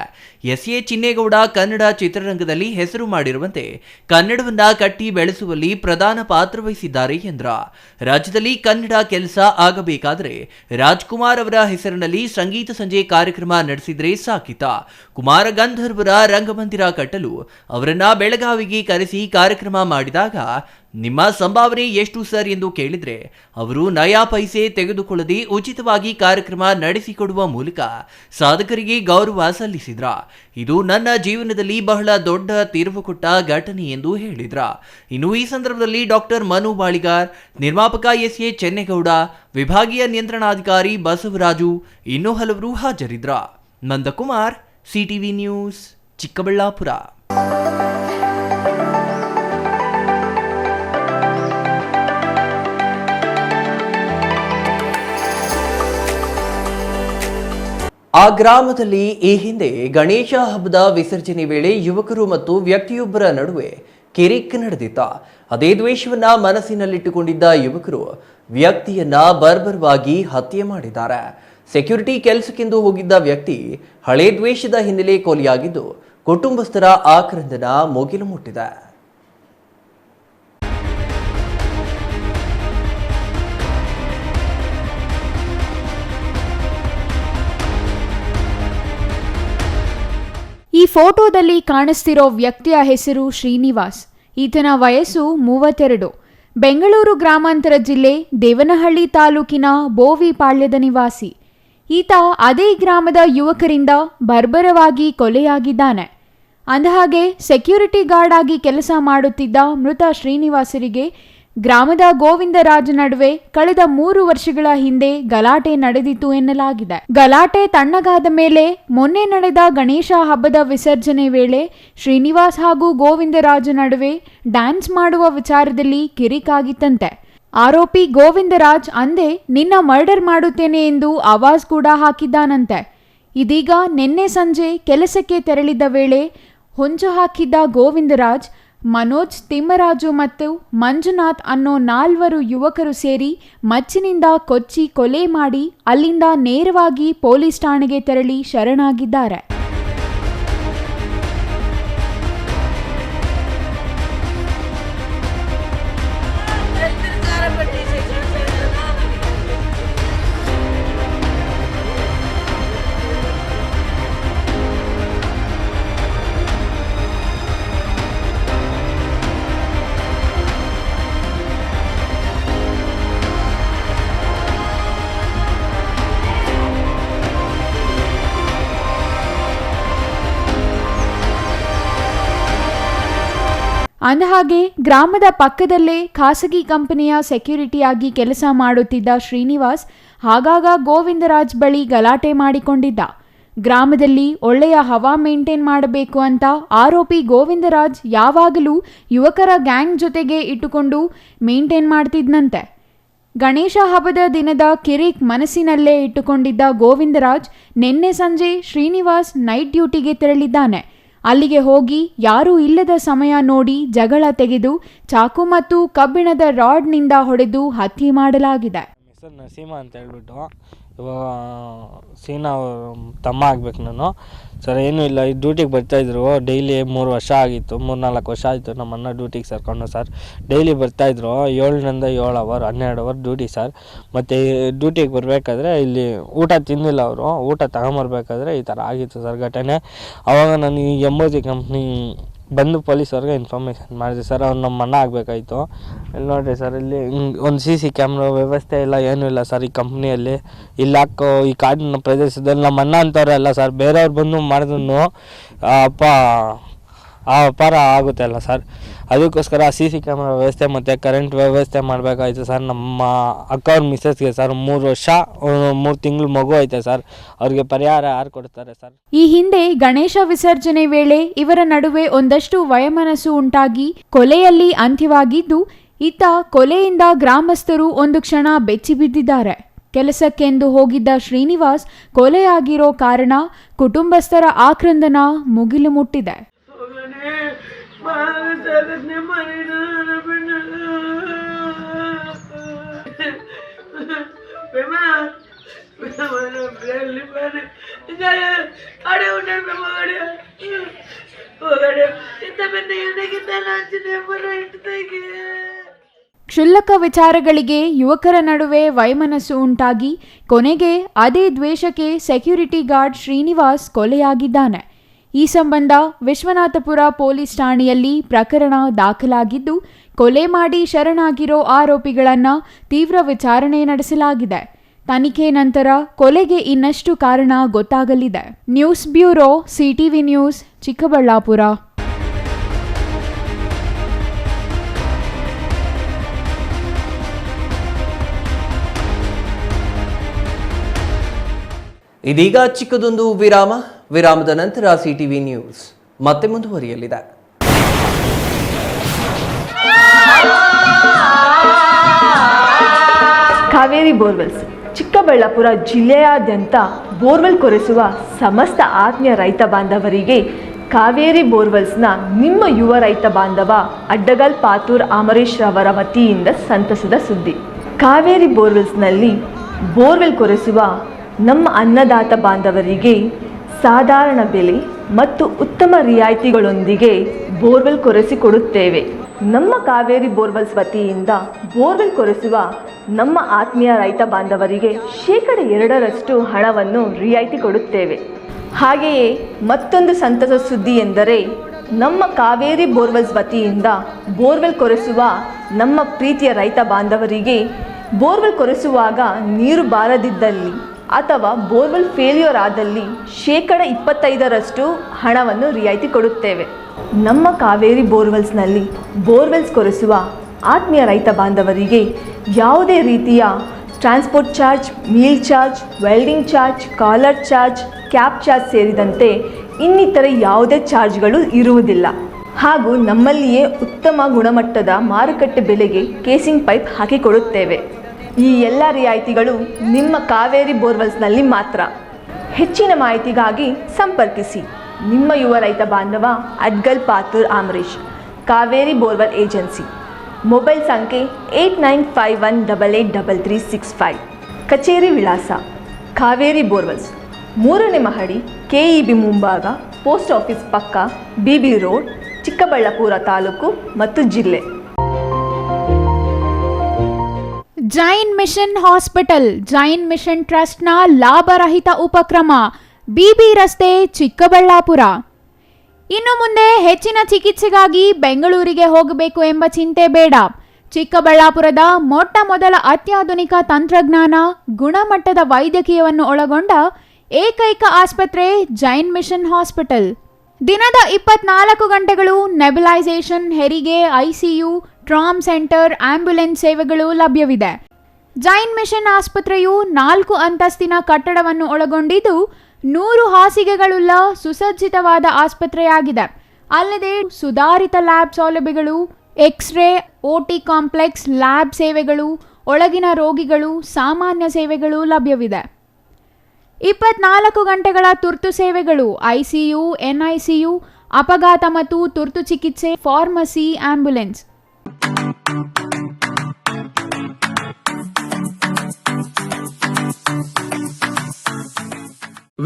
ಎಸ್.ಎ. ಚಿನ್ನೇಗೌಡ ಕನ್ನಡ ಚಿತ್ರರಂಗದಲ್ಲಿ ಹೆಸರು ಮಾಡಿರುವಂತೆ ಕನ್ನಡವನ್ನ ಕಟ್ಟಿ ಬೆಳೆಸುವಲ್ಲಿ ಪ್ರಧಾನ ಪಾತ್ರ ವಹಿಸಿದ್ದಾರೆ ಎಂದ್ರ. ರಾಜ್ಯದಲ್ಲಿ ಕನ್ನಡ ಕೆಲಸ ಆಗಬೇಕಾದರೆ ರಾಜ್ಕುಮಾರ್ ಅವರ ಹೆಸರಿನಲ್ಲಿ ಸಂಗೀತ ಸಂಜೆ ಕಾರ್ಯಕ್ರಮ ನಡೆಸಿದ್ರೆ ಸಾಕಿತ. ಕುಮಾರ ಗಂಧರ್ವರ ರಂಗಮಂದಿರ ಕಟ್ಟಲು ಅವರನ್ನ ಬೆಳಗಾವಿಗೆ ಕರೆಸಿ ಕಾರ್ಯಕ್ರಮ ಮಾಡಿದಾಗ ನಿಮ್ಮ ಸಂಭಾವನೆ ಎಷ್ಟು ಸರ್ ಎಂದು ಕೇಳಿದ್ರೆ ಅವರು ನಯಾ ಪೈಸೆ ತೆಗೆದುಕೊಳ್ಳದೆ ಉಚಿತವಾಗಿ ಕಾರ್ಯಕ್ರಮ ನಡೆಸಿಕೊಡುವ ಮೂಲಕ ಸಾಧಕರಿಗೆ ಗೌರವ ಸಲ್ಲಿಸಿದ್ರ. ಇದು ನನ್ನ ಜೀವನದಲ್ಲಿ ಬಹಳ ದೊಡ್ಡ ತಿರುವು ಕೊಟ್ಟ ಘಟನೆ ಎಂದು ಹೇಳಿದ್ರ. ಇನ್ನು ಈ ಸಂದರ್ಭದಲ್ಲಿ ಡಾಕ್ಟರ್ ಮನು ಬಾಳಿಗಾರ್, ನಿರ್ಮಾಪಕ ಎಸ್.ಎ. ಚೆನ್ನೇಗೌಡ, ವಿಭಾಗೀಯ ನಿಯಂತ್ರಣಾಧಿಕಾರಿ ಬಸವರಾಜು ಇನ್ನೂ ಹಲವರು ಹಾಜರಿದ್ರ. Nandakumar, CTV news, Chikkaballapur. ಆ ಗ್ರಾಮದಲ್ಲಿ ಈ ಹಿಂದೆ ಗಣೇಶ ಹಬ್ಬದ ವಿಸರ್ಜನೆ ವೇಳೆ ಯುವಕರು ಮತ್ತು ವ್ಯಕ್ತಿಯೊಬ್ಬರ ನಡುವೆ ಕಿರಿಕ್ ನಡೆದಿತ್ತ. ಅದೇ ದ್ವೇಷವನ್ನ ಮನಸ್ಸಿನಲ್ಲಿಟ್ಟುಕೊಂಡಿದ್ದ ಯುವಕರು ವ್ಯಕ್ತಿಯನ್ನ ಬರ್ಬರವಾಗಿ ಹತ್ಯೆ ಮಾಡಿದ್ದಾರೆ. ಸೆಕ್ಯೂರಿಟಿ ಕೆಲಸಕ್ಕೆಂದು ಹೋಗಿದ್ದ ವ್ಯಕ್ತಿ ಹಳೆ ದ್ವೇಷದ ಹಿನ್ನೆಲೆ ಕೊಲೆಯಾಗಿದ್ದು ಕುಟುಂಬಸ್ಥರ ಆಕ್ರಂದನ ಮುಗಿಲು ಮುಟ್ಟಿದೆ. ಈ ಫೋಟೋದಲ್ಲಿ ಕಾಣಿಸ್ತಿರೋ ವ್ಯಕ್ತಿಯ ಹೆಸರು ಶ್ರೀನಿವಾಸ್. ಈತನ ವಯಸ್ಸು 32. ಬೆಂಗಳೂರು ಗ್ರಾಮಾಂತರ ಜಿಲ್ಲೆ ದೇವನಹಳ್ಳಿ ತಾಲೂಕಿನ ಬೋವಿಪಾಳ್ಯದ ನಿವಾಸಿ. ಈತ ಅದೇ ಗ್ರಾಮದ ಯುವಕರಿಂದ ಬರ್ಬರವಾಗಿ ಕೊಲೆಯಾಗಿದ್ದಾನೆ. ಅಂದಹಾಗೆ ಸೆಕ್ಯೂರಿಟಿ ಗಾರ್ಡ್ ಆಗಿ ಕೆಲಸ ಮಾಡುತ್ತಿದ್ದ ಮೃತ ಶ್ರೀನಿವಾಸರಿಗೆ ಗ್ರಾಮದ ಗೋವಿಂದರಾಜ್ ನಡುವೆ ಕಳೆದ 3 ವರ್ಷಗಳ ಹಿಂದೆ ಗಲಾಟೆ ನಡೆದಿತ್ತು ಎನ್ನಲಾಗಿದೆ. ಗಲಾಟೆ ತಣ್ಣಗಾದ ಮೇಲೆ ಮೊನ್ನೆ ನಡೆದ ಗಣೇಶ ಹಬ್ಬದ ವಿಸರ್ಜನೆ ವೇಳೆ ಶ್ರೀನಿವಾಸ್ ಹಾಗೂ ಗೋವಿಂದರಾಜ್ ನಡುವೆ ಡ್ಯಾನ್ಸ್ ಮಾಡುವ ವಿಚಾರದಲ್ಲಿ ಕಿರಿಕಾಗಿತ್ತಂತೆ. ಆರೋಪಿ ಗೋವಿಂದರಾಜ್ ಅಂದೇ ನಿನ್ನ ಮರ್ಡರ್ ಮಾಡುತ್ತೇನೆ ಎಂದು ಆವಾಜ್ ಕೂಡ ಹಾಕಿದ್ದಾನಂತೆ. ಇದೀಗ ನಿನ್ನೆ ಸಂಜೆ ಕೆಲಸಕ್ಕೆ ತೆರಳಿದ್ದ ವೇಳೆ ಹೊಂಚು ಹಾಕಿದ್ದ ಗೋವಿಂದರಾಜ್ ಮನೋಜ್, ತಿಮ್ಮರಾಜು ಮತ್ತು ಮಂಜುನಾಥ್ ಅನ್ನೋ 4 ಯುವಕರು ಸೇರಿ ಮಚ್ಚಿನಿಂದ ಕೊಚ್ಚಿ ಕೊಲೆ ಮಾಡಿ ಅಲ್ಲಿಂದ ನೇರವಾಗಿ ಪೊಲೀಸ್ ಠಾಣೆಗೆ ತೆರಳಿ ಶರಣಾಗಿದ್ದಾರೆ. ಅಂದಹಾಗೆ ಗ್ರಾಮದ ಪಕ್ಕದಲ್ಲೇ ಖಾಸಗಿ ಕಂಪನಿಯ ಸೆಕ್ಯೂರಿಟಿಯಾಗಿ ಕೆಲಸ ಮಾಡುತ್ತಿದ್ದ ಶ್ರೀನಿವಾಸ್ ಆಗಾಗ ಗೋವಿಂದರಾಜ್ ಬಳಿ ಗಲಾಟೆ ಮಾಡಿಕೊಂಡಿದ್ದ. ಗ್ರಾಮದಲ್ಲಿ ಒಳ್ಳೆಯ ಹವಾ ಮೇಂಟೈನ್ ಮಾಡಬೇಕು ಅಂತ ಆರೋಪಿ ಗೋವಿಂದರಾಜ್ ಯಾವಾಗಲೂ ಯುವಕರ ಗ್ಯಾಂಗ್ ಜೊತೆಗೆ ಇಟ್ಟುಕೊಂಡು ಮೇಂಟೈನ್ ಮಾಡ್ತಿದ್ನಂತೆ. ಗಣೇಶ ಹಬ್ಬದ ದಿನದ ಕಿರಿಕ್ ಮನಸ್ಸಿನಲ್ಲೇ ಇಟ್ಟುಕೊಂಡಿದ್ದ ಗೋವಿಂದರಾಜ್ ನಿನ್ನೆ ಸಂಜೆ ಶ್ರೀನಿವಾಸ್ ನೈಟ್ ಡ್ಯೂಟಿಗೆ ತೆರಳಿದ್ದಾನೆ. ಅಲ್ಲಿಗೆ ಹೋಗಿ ಯಾರೂ ಇಲ್ಲದ ಸಮಯ ನೋಡಿ ಜಗಳ ತೆಗೆದು ಚಾಕು ಮತ್ತು ಕಬ್ಬಿಣದ ರಾಡ್ನಿಂದ ಹೊಡೆದು ಹತ್ಯೆ ಮಾಡಲಾಗಿದೆ. ಹೆಸರು ನಸೀಮಾ ಅಂತ ಹೇಳ್ಬಿಟ್ಟು ಇವಾಗ ಸೀನಾ ತಮ್ಮ ಆಗ್ಬೇಕು ನಾನು ಸರ್. ಏನೂ ಇಲ್ಲ, ಈ ಡ್ಯೂಟಿಗೆ ಬರ್ತಾಯಿದ್ರು ಡೈಲಿ 3 ವರ್ಷ ಆಗಿತ್ತು, 3-4 ವರ್ಷ ಆಯಿತು ನಮ್ಮ ಅಣ್ಣ ಡ್ಯೂಟಿಗೆ ಸೇರ್ಕೊಂಡು ಸರ್. ಡೈಲಿ ಬರ್ತಾಯಿದ್ರು 7ರಿಂದ 7 ಅವರ್ 12 ಅವರ್ ಡ್ಯೂಟಿ ಸರ್. ಮತ್ತು ಡ್ಯೂಟಿಗೆ ಬರಬೇಕಾದ್ರೆ ಇಲ್ಲಿ ಊಟ ತಿಂದಿಲ್ಲ ಅವರು, ಊಟ ತಗೊಂಬರ್ಬೇಕಾದ್ರೆ ಈ ಥರ ಆಗಿತ್ತು ಸರ್ ಘಟನೆ. ಆವಾಗ ನಾನು ಈ ಎಂಬೋಜಿ ಕಂಪ್ನಿ ಬಂದು ಪೊಲೀಸವ್ರಿಗೆ ಇನ್ಫಾರ್ಮೇಷನ್ ಮಾಡಿದೆ ಸರ್. ಅವ್ರು ನಮ್ಮ ಅಣ್ಣ ಆಗಬೇಕಾಯ್ತು. ಇಲ್ಲಿ ನೋಡಿರಿ ಸರ್, ಇಲ್ಲಿ ಒಂದು CC ಕ್ಯಾಮ್ರಾ ವ್ಯವಸ್ಥೆ ಇಲ್ಲ, ಏನೂ ಇಲ್ಲ ಸರ್ ಈ ಕಂಪ್ನಿಯಲ್ಲಿ. ಇಲ್ಲಿ ಹಾಕೋ ಈ ಕಾಡಿನ ಪ್ರದೇಶದಲ್ಲಿ ನಮ್ಮ ಅಣ್ಣ ಅಂತವ್ರೆ ಅಲ್ಲ ಸರ್, ಬೇರೆಯವ್ರು ಬಂದು ಮಾಡಿದ್ರು ಅಪ್ಪ ಆ ವ್ಯಾಪಾರ ಆಗುತ್ತೆ ಅಲ್ಲ ಸರ್. ಅದಕ್ಕೋಸ್ಕರ CC ಕ್ಯಾಮ್ರಾ ವ್ಯವಸ್ಥೆ ಮತ್ತು ಕರೆಂಟ್ ವ್ಯವಸ್ಥೆ ಮಾಡಬೇಕಾಯ್ತು ಸರ್. ನಮ್ಮ ಅಕ್ಕ ಅವ್ರ ಮಿಸ್ಸಸ್ಗೆ ಸರ್ 3 ವರ್ಷ 3 ತಿಂಗಳು ಮಗು ಐತೆ ಸರ್. ಅವ್ರಿಗೆ ಪರಿಹಾರ ಯಾರು ಕೊಡ್ತಾರೆ ಸರ್? ಈ ಹಿಂದೆ ಗಣೇಶ ವಿಸರ್ಜನೆ ವೇಳೆ ಇವರ ನಡುವೆ ಒಂದಷ್ಟು ವಯಮನಸ್ಸು ಉಂಟಾಗಿ ಕೊಲೆಯಲ್ಲಿ ಅಂತ್ಯವಾಗಿದ್ದು, ಇತ್ತ ಕೊಲೆಯಿಂದ ಗ್ರಾಮಸ್ಥರು ಒಂದು ಕ್ಷಣ ಬೆಚ್ಚಿಬಿದ್ದಿದ್ದಾರೆ. ಕೆಲಸಕ್ಕೆಂದು ಹೋಗಿದ್ದ ಶ್ರೀನಿವಾಸ್ ಕೊಲೆಯಾಗಿರೋ ಕಾರಣ ಕುಟುಂಬಸ್ಥರ ಆಕ್ರಂದನ ಮುಗಿಲು ಮುಟ್ಟಿದೆ. ಕ್ಷುಲ್ಲಕ ವಿಚಾರಗಳಿಗೆ ಯುವಕರ ನಡುವೆ ವೈಮನಸ್ಸು ಉಂಟಾಗಿ ಕೊನೆಗೆ ಅದೇ ದ್ವೇಷಕ್ಕೆ ಸೆಕ್ಯೂರಿಟಿ ಗಾರ್ಡ್ ಶ್ರೀನಿವಾಸ್ ಕೊಲೆಯಾಗಿದ್ದಾನೆ. ಈ ಸಂಬಂಧ ವಿಶ್ವನಾಥಪುರ ಪೊಲೀಸ್ ಠಾಣೆಯಲ್ಲಿ ಪ್ರಕರಣ ದಾಖಲಾಗಿದ್ದು, ಕೊಲೆ ಮಾಡಿ ಶರಣಾಗಿರೋ ಆರೋಪಿಗಳನ್ನು ತೀವ್ರ ವಿಚಾರಣೆ ನಡೆಸಲಾಗಿದೆ. ತನಿಖೆ ನಂತರ ಕೊಲೆಗೆ ಇನ್ನಷ್ಟು ಕಾರಣ ಗೊತ್ತಾಗಲಿದೆ. News bureau, CTV news, Chikkaballapur. ಇದೀಗ ಚಿಕ್ಕದೊಂದು ವಿರಾಮದ ನಂತರ CTV ನ್ಯೂಸ್ ಮತ್ತೆ ಮುಂದುವರಿಯಲಿದೆ. ಕಾವೇರಿ ಬೋರ್ವೆಲ್ಸ್ ಚಿಕ್ಕಬಳ್ಳಾಪುರ ಜಿಲ್ಲೆಯಾದ್ಯಂತ ಬೋರ್ವೆಲ್ ಕೊರೆಸುವ ಸಮಸ್ತ ಆತ್ಮೀಯ ರೈತ ಬಾಂಧವರಿಗೆ ಕಾವೇರಿ ಬೋರ್ವೆಲ್ಸ್ನ ನಿಮ್ಮ ಯುವ ರೈತ ಬಾಂಧವ ಅಡ್ಡಗಲ್ ಪಾತೂರ್ ಅಮರೀಶ್ ರವರ ವತಿಯಿಂದ ಸಂತಸದ ಸುದ್ದಿ. ಕಾವೇರಿ ಬೋರ್ವೆಲ್ಸ್ನಲ್ಲಿ ಬೋರ್ವೆಲ್ ಕೊರೆಸುವ ನಮ್ಮ ಅನ್ನದಾತ ಬಾಂಧವರಿಗೆ ಸಾಧಾರಣ ಬೆಲೆ ಮತ್ತು ಉತ್ತಮ ರಿಯಾಯಿತಿಗಳೊಂದಿಗೆ ಬೋರ್ವೆಲ್ ಕೊರೆಸಿಕೊಡುತ್ತೇವೆ. ನಮ್ಮ ಕಾವೇರಿ ಬೋರ್ವೆಲ್ಸ್ ವತಿಯಿಂದ ಬೋರ್ವೆಲ್ ಕೊರೆಸುವ ನಮ್ಮ ಆತ್ಮೀಯ ರೈತ ಬಾಂಧವರಿಗೆ 2% ಹಣವನ್ನು ರಿಯಾಯಿತಿ ಕೊಡುತ್ತೇವೆ. ಹಾಗೆಯೇ ಮತ್ತೊಂದು ಸಂತಸ ಸುದ್ದಿ ಎಂದರೆ, ನಮ್ಮ ಕಾವೇರಿ ಬೋರ್ವೆಲ್ಸ್ ವತಿಯಿಂದ ಬೋರ್ವೆಲ್ ಕೊರೆಸುವ ನಮ್ಮ ಪ್ರೀತಿಯ ರೈತ ಬಾಂಧವರಿಗೆ ಬೋರ್ವೆಲ್ ಕೊರೆಸುವಾಗ ನೀರು ಬಾರದಿದ್ದಲ್ಲಿ ಅಥವಾ ಬೋರ್ವೆಲ್ ಫೇಲ್ಯೂರ್ ಆದಲ್ಲಿ 25% ಹಣವನ್ನು ರಿಯಾಯಿತಿ ಕೊಡುತ್ತೇವೆ. ನಮ್ಮ ಕಾವೇರಿ ಬೋರ್ವೆಲ್ಸ್ನಲ್ಲಿ ಬೋರ್ವೆಲ್ಸ್ ಕೊರೆಸುವ ಆತ್ಮೀಯ ರೈತ ಬಾಂಧವರಿಗೆ ಯಾವುದೇ ರೀತಿಯ transport charge, meal charge, welding charge, collar charge, cab charge ಸೇರಿದಂತೆ ಇನ್ನಿತರೆ ಯಾವುದೇ ಚಾರ್ಜ್ಗಳು ಇರುವುದಿಲ್ಲ. ಹಾಗೂ ನಮ್ಮಲ್ಲಿಯೇ ಉತ್ತಮ ಗುಣಮಟ್ಟದ ಮಾರುಕಟ್ಟೆ ಬೆಲೆಗೆ ಕೇಸಿಂಗ್ ಪೈಪ್ ಹಾಕಿಕೊಡುತ್ತೇವೆ. ಈ ಎಲ್ಲ ರಿಯಾಯಿತಿಗಳು ನಿಮ್ಮ ಕಾವೇರಿ ಬೋರ್ವೆಲ್ಸ್ನಲ್ಲಿ ಮಾತ್ರ. ಹೆಚ್ಚಿನ ಮಾಹಿತಿಗಾಗಿ ಸಂಪರ್ಕಿಸಿ ನಿಮ್ಮ ಯುವ ರೈತ ಬಾಂಧವ Adgal Pathur Amarish, Kaveri borewell agency. Mobile ಸಂಖ್ಯೆ 8951883365. ಕಚೇರಿ ವಿಳಾಸ ಕಾವೇರಿ ಬೋರ್ವೆಲ್ಸ್, 3ನೇ ಮಹಡಿ, KEB ಮುಂಭಾಗ, ಪೋಸ್ಟ್ ಆಫೀಸ್ ಪಕ್ಕ, BB ರೋಡ್, ಚಿಕ್ಕಬಳ್ಳಾಪುರ ತಾಲೂಕು ಮತ್ತು ಜಿಲ್ಲೆ. Jain mission hospital, Jain mission ಟ್ರಸ್ಟ್ನ ಲಾಭರಹಿತ ಉಪಕ್ರಮ, BB ರಸ್ತೆ, ಚಿಕ್ಕಬಳ್ಳಾಪುರ. ಇನ್ನು ಮುಂದೆ ಹೆಚ್ಚಿನ ಚಿಕಿತ್ಸೆಗಾಗಿ ಬೆಂಗಳೂರಿಗೆ ಹೋಗಬೇಕು ಎಂಬ ಚಿಂತೆ ಬೇಡ. ಚಿಕ್ಕಬಳ್ಳಾಪುರದ ಮೊಟ್ಟ ಮೊದಲ ಅತ್ಯಾಧುನಿಕ ತಂತ್ರಜ್ಞಾನ, ಗುಣಮಟ್ಟದ ವೈದ್ಯಕೀಯವನ್ನು ಒಳಗೊಂಡ ಏಕೈಕ ಆಸ್ಪತ್ರೆ ಜೈನ್ ಮಿಷನ್ ಹಾಸ್ಪಿಟಲ್. ದಿನದ 24 ಗಂಟೆಗಳು ನೆಬುಲೈಸೇಷನ್, ಹೆರಿಗೆ, ICU, ಟ್ರಾಮ್ ಸೆಂಟರ್, ಆಂಬ್ಯುಲೆನ್ಸ್ ಸೇವೆಗಳು ಲಭ್ಯವಿದೆ. ಜೈನ್ ಮಿಷನ್ ಆಸ್ಪತ್ರೆಯು 4 ಅಂತಸ್ತಿನ ಕಟ್ಟಡವನ್ನು ಒಳಗೊಂಡಿದ್ದು 100 ಹಾಸಿಗೆಗಳುಳ್ಳ ಸುಸಜ್ಜಿತವಾದ ಆಸ್ಪತ್ರೆಯಾಗಿದೆ. ಅಲ್ಲದೆ ಸುಧಾರಿತ ಲ್ಯಾಬ್ ಸೌಲಭ್ಯಗಳು, ಎಕ್ಸ್ರೇ, OT ಕಾಂಪ್ಲೆಕ್ಸ್, ಲ್ಯಾಬ್ ಸೇವೆಗಳು, ಒಳಗಿನ ರೋಗಿಗಳು, ಸಾಮಾನ್ಯ ಸೇವೆಗಳು ಲಭ್ಯವಿದೆ. 24 ಗಂಟೆಗಳ ತುರ್ತು ಸೇವೆಗಳು, ICU, NICU, ಅಪಘಾತ ಮತ್ತು ತುರ್ತು ಚಿಕಿತ್ಸೆ, ಫಾರ್ಮಸಿ, ಆಂಬ್ಯುಲೆನ್ಸ್.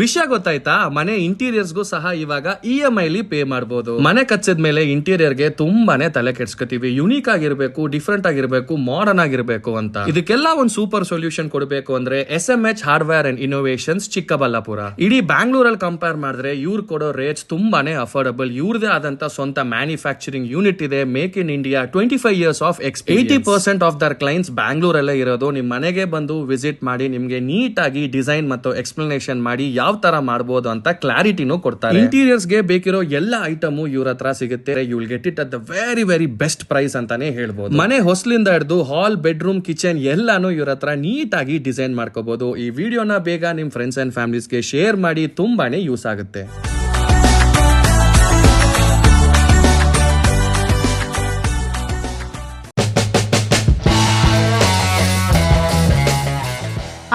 ವಿಷಯ ಗೊತ್ತಾಯ್ತಾ? ಮನೆ ಇಂಟೀರಿಯರ್ಸ್ಗೂ ಸಹ ಇವಾಗ EMI ಪೇ ಮಾಡಬಹುದು. ಮನೆ ಕಚ್ಚಿದ ಮೇಲೆ ಇಂಟೀರಿಯರ್ಗೆ ತುಂಬಾನೇ ತಲೆ ಕೆಡ್ಸ್ಕೊತೀವಿ. ಯುನೀಕ್ ಆಗಿರ್ಬೇಕು, ಡಿಫ್ರೆಂಟ್ ಆಗಿರ್ಬೇಕು, ಮಾಡರ್ನ್ ಆಗಿರ್ಬೇಕು ಅಂತ. ಇದಕ್ಕೆಲ್ಲ ಒಂದು ಸೂಪರ್ ಸೊಲ್ಯೂಷನ್ ಕೊಡಬೇಕು ಅಂದ್ರೆ SMH hardware and innovations Chikkaballapur. ಇಡೀ ಬ್ಯಾಂಗ್ಳೂರಲ್ಲಿ ಕಂಪೇರ್ ಮಾಡಿದ್ರೆ ಇವ್ರು ಕೊಡೋ ರೇಟ್ಸ್ ತುಂಬಾನೇ ಅಫೋರ್ಡಬಲ್. ಇವ್ರದೇ ಆದಂತ ಸ್ವಂತ ಮ್ಯಾನುಫ್ಯಾಕ್ಚರಿಂಗ್ ಯೂನಿಟ್ ಇದೆ. Make in India, 25 years of experience. 80% of their clients ಬ್ಯಾಂಗ್ಳೂರಲ್ಲೇ ಇರೋದು. ನಿಮ್ ಮನೆಗೆ ಬಂದು ವಿಸಿಟ್ ಮಾಡಿ ನಿಮ್ಗೆ ನೀಟ್ ಆಗಿ ಡಿಸೈನ್ ಮತ್ತು ಎಕ್ಸ್ಪ್ಲನೇಷನ್ ಮಾಡಿ ಯಾವ ಯಾವ ತರ ಮಾಡಬಹುದು ಅಂತ ಕ್ಲಾರಿಟಿನೂ ಕೊಡ್ತಾರೆ. ಇಂಟೀರಿಯರ್ಸ್ ಗೆ ಬೇಕಿರೋ ಎಲ್ಲ ಐಟಮು ಇವ್ರ ಹತ್ರ ಸಿಗುತ್ತೆ. You will get it at the very very best price ಅಂತಾನೆ ಹೇಳ್ಬೋದು. ಮನೆ ಹೊಸಲಿಂದ ಹಿಡಿದು ಹಾಲ್, ಬೆಡ್ರೂಮ್, ಕಿಚನ್ ಎಲ್ಲಾನು ಇವ್ರ ಹತ್ರ ನೀಟ್ ಆಗಿ ಡಿಸೈನ್ ಮಾಡ್ಕೋಬಹುದು. ಈ ವಿಡಿಯೋನ ಬೇಗ ನಿಮ್ ಫ್ರೆಂಡ್ಸ್ ಅಂಡ್ ಫ್ಯಾಮಿಲೀಸ್ಗೆ ಶೇರ್ ಮಾಡಿ, ತುಂಬಾನೇ ಯೂಸ್ ಆಗುತ್ತೆ.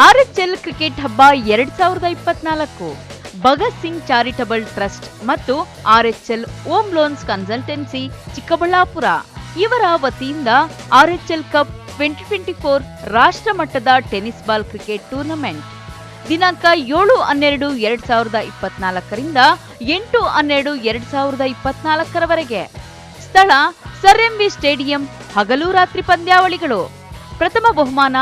RHL ಕ್ರಿಕೆಟ್ ಹಬ್ಬ 2024 ಭಗತ್ ಸಿಂಗ್ ಚಾರಿಟಬಲ್ ಟ್ರಸ್ಟ್ ಮತ್ತು RHL home loans consultancy Chikkaballapur ಇವರ ವತಿಯಿಂದ RHL ಕಪ್ 2024 ರಾಷ್ಟ್ರ ಮಟ್ಟದ ಟೆನ್ನಿಸ್ ಬಾಲ್ ಕ್ರಿಕೆಟ್ ಟೂರ್ನಮೆಂಟ್ ದಿನಾಂಕ 7-12-2024 ರಿಂದ 8-12-2024 ಸ್ಥಳ ಸರ್ ಎಂ ವಿ ಸ್ಟೇಡಿಯಂ. ಹಗಲು ರಾತ್ರಿ ಪಂದ್ಯಾವಳಿಗಳು. ಪ್ರಥಮ ಬಹುಮಾನ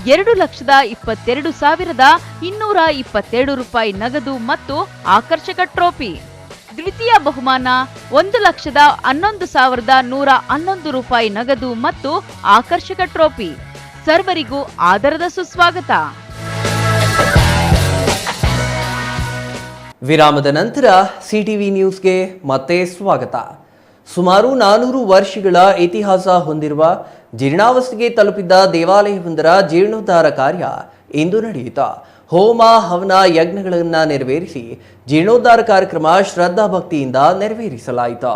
2,22,227 ರೂಪಾಯಿ ನಗದು ಮತ್ತು ಆಕರ್ಷಕ ಟ್ರೋಫಿ. ದ್ವಿತೀಯ ಬಹುಮಾನ 1,11,111 ರೂಪಾಯಿ ನಗದು ಮತ್ತು ಆಕರ್ಷಕ ಟ್ರೋಫಿ. ಸರ್ವರಿಗೂ ಆದರದ ಸುಸ್ವಾಗತ. ವಿರಾಮದ ನಂತರ ಸಿಟಿವಿ ನ್ಯೂಸ್ಗೆ ಮತ್ತೆ ಸ್ವಾಗತ. ಸುಮಾರು 400 ವರ್ಷಗಳ ಇತಿಹಾಸ ಹೊಂದಿರುವ ಜೀರ್ಣಾವಸ್ಥೆಗೆ ತಲುಪಿದ್ದ ದೇವಾಲಯವೊಂದರ ಜೀರ್ಣೋದ್ಧಾರ ಕಾರ್ಯ ಇಂದು ನಡೆಯಿತು. ಹೋಮ ಹವನ ಯಜ್ಞಗಳನ್ನು ನೆರವೇರಿಸಿ ಜೀರ್ಣೋದ್ಧಾರ ಕಾರ್ಯಕ್ರಮ ಶ್ರದ್ಧಾ ಭಕ್ತಿಯಿಂದ ನೆರವೇರಿಸಲಾಯಿತು.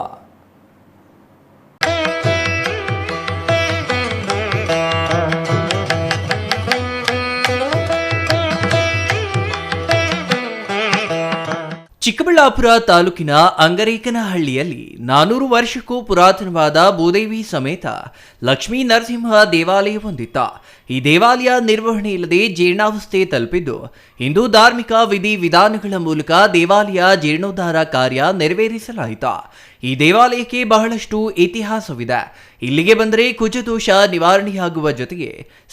ಚಿಕ್ಕಬಳ್ಳಾಪುರ ತಾಲೂಕಿನ ಅಂಗರೇಕನಹಳ್ಳಿಯಲ್ಲಿ 400 ವರ್ಷಕ್ಕೂ ಪುರಾತನವಾದ ಭೂದೇವಿ ಸಮೇತ ಲಕ್ಷ್ಮೀ ನರಸಿಂಹ ದೇವಾಲಯ ಹೊಂದಿತ್ತು. ಈ ದೇವಾಲಯ ನಿರ್ವಹಣೆ ಇಲ್ಲದೆ ಜೀರ್ಣಾವಸ್ಥೆ ತಲುಪಿದ್ದು, ಇಂದು ಧಾರ್ಮಿಕ ವಿಧಿ ವಿಧಾನಗಳ ಮೂಲಕ ದೇವಾಲಯ ಜೀರ್ಣೋದ್ಧಾರ ಕಾರ್ಯ ನೆರವೇರಿಸಲಾಯಿತು. ಈ ದೇವಾಲಯಕ್ಕೆ ಬಹಳಷ್ಟು ಇತಿಹಾಸವಿದೆ. ಇಲ್ಲಿಗೆ ಬಂದರೆ ಕುಜದೋಷ ನಿವಾರಣೆಯಾಗುವ ಜೊತೆಗೆ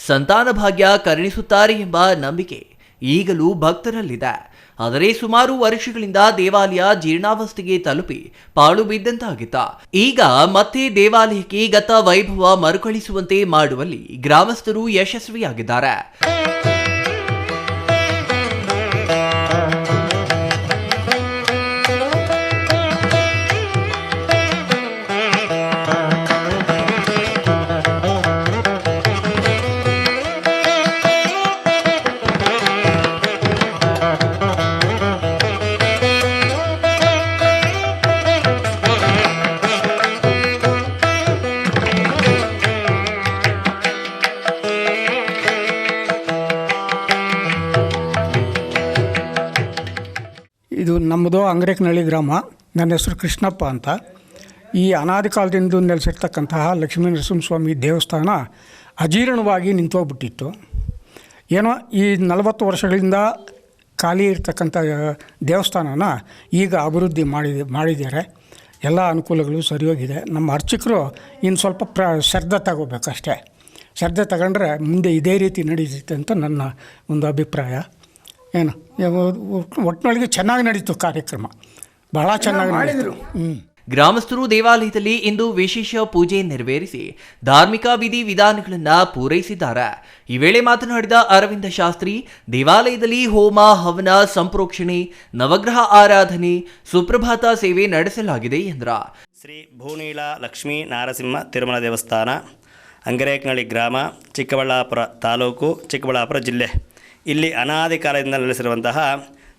ಸಂತಾನ ಭಾಗ್ಯ ಕರುಣಿಸುತ್ತಾರೆ ಎಂಬ ನಂಬಿಕೆ ಈಗಲೂ ಭಕ್ತರಲ್ಲಿದೆ. ಆದರೆ ಸುಮಾರು ವರ್ಷಗಳಿಂದ ದೇವಾಲಯ ಜೀರ್ಣಾವಸ್ಥೆಗೆ ತಲುಪಿ ಪಾಳು ಬಿದ್ದಂತಾಗಿತ್ತು. ಈಗ ಮತ್ತೆ ದೇವಾಲಯಕ್ಕೆ ಗತ ವೈಭವ ಮರುಕಳಿಸುವಂತೆ ಮಾಡುವಲ್ಲಿ ಗ್ರಾಮಸ್ಥರು ಯಶಸ್ವಿಯಾಗಿದ್ದಾರೆ. ಇದು ನಮ್ಮದು ಅಂಗರೇಕನಹಳ್ಳಿ ಗ್ರಾಮ. ನನ್ನ ಹೆಸರು ಕೃಷ್ಣಪ್ಪ ಅಂತ. ಈ ಅನಾದಿ ಕಾಲದಿಂದ ನೆಲೆಸಿರ್ತಕ್ಕಂತಹ ಲಕ್ಷ್ಮೀ ನರಸಿಂಹಸ್ವಾಮಿ ದೇವಸ್ಥಾನ ಅಜೀರ್ಣವಾಗಿ ನಿಂತೋಗ್ಬಿಟ್ಟಿತ್ತು. ಏನೋ ಈ 40 ವರ್ಷಗಳಿಂದ ಖಾಲಿ ಇರ್ತಕ್ಕಂಥ ದೇವಸ್ಥಾನನ ಈಗ ಅಭಿವೃದ್ಧಿ ಮಾಡಿದ್ದಾರೆ. ಎಲ್ಲ ಅನುಕೂಲಗಳು ಸರಿಯೋಗಿದೆ. ನಮ್ಮ ಅರ್ಚಕರು ಇನ್ನು ಸ್ವಲ್ಪ ಶ್ರದ್ಧೆ ತಗೋಬೇಕಷ್ಟೇ. ಶ್ರದ್ಧೆ ತಗೊಂಡ್ರೆ ಮುಂದೆ ಇದೇ ರೀತಿ ನಡೀತೈತೆ ಅಂತ ನನ್ನ ಒಂದು ಅಭಿಪ್ರಾಯ. ಏನು ಒಟ್ಟಿನೊಳಗೆ ಚೆನ್ನಾಗಿ ನಡೀತು ಕಾರ್ಯಕ್ರಮ, ಬಹಳ ಚೆನ್ನಾಗಿ ಮಾಡಿದರು. ಗ್ರಾಮಸ್ಥರು ದೇವಾಲಯದಲ್ಲಿ ಇಂದು ವಿಶೇಷ ಪೂಜೆ ನೆರವೇರಿಸಿ ಧಾರ್ಮಿಕ ವಿಧಿ ವಿಧಾನಗಳನ್ನು ಪೂರೈಸಿದ್ದಾರೆ. ಈ ವೇಳೆ ಮಾತನಾಡಿದ ಅರವಿಂದ ಶಾಸ್ತ್ರಿ, ದೇವಾಲಯದಲ್ಲಿ ಹೋಮ ಹವನ ಸಂಪ್ರೋಕ್ಷಣೆ, ನವಗ್ರಹ ಆರಾಧನೆ, ಸುಪ್ರಭಾತ ಸೇವೆ ನಡೆಸಲಾಗಿದೆ ಎಂದ್ರ. ಶ್ರೀ ಭೂನೀಳ ಲಕ್ಷ್ಮೀ ನಾರಸಿಂಹ ತಿರುಮಲ ದೇವಸ್ಥಾನ, ಅಂಗರೇಕನಹಳ್ಳಿ ಗ್ರಾಮ, ಚಿಕ್ಕಬಳ್ಳಾಪುರ ತಾಲೂಕು, ಚಿಕ್ಕಬಳ್ಳಾಪುರ ಜಿಲ್ಲೆ. ಇಲ್ಲಿ ಅನಾದಿ ಕಾಲದಿಂದ ನೆಲೆಸಿರುವಂತಹ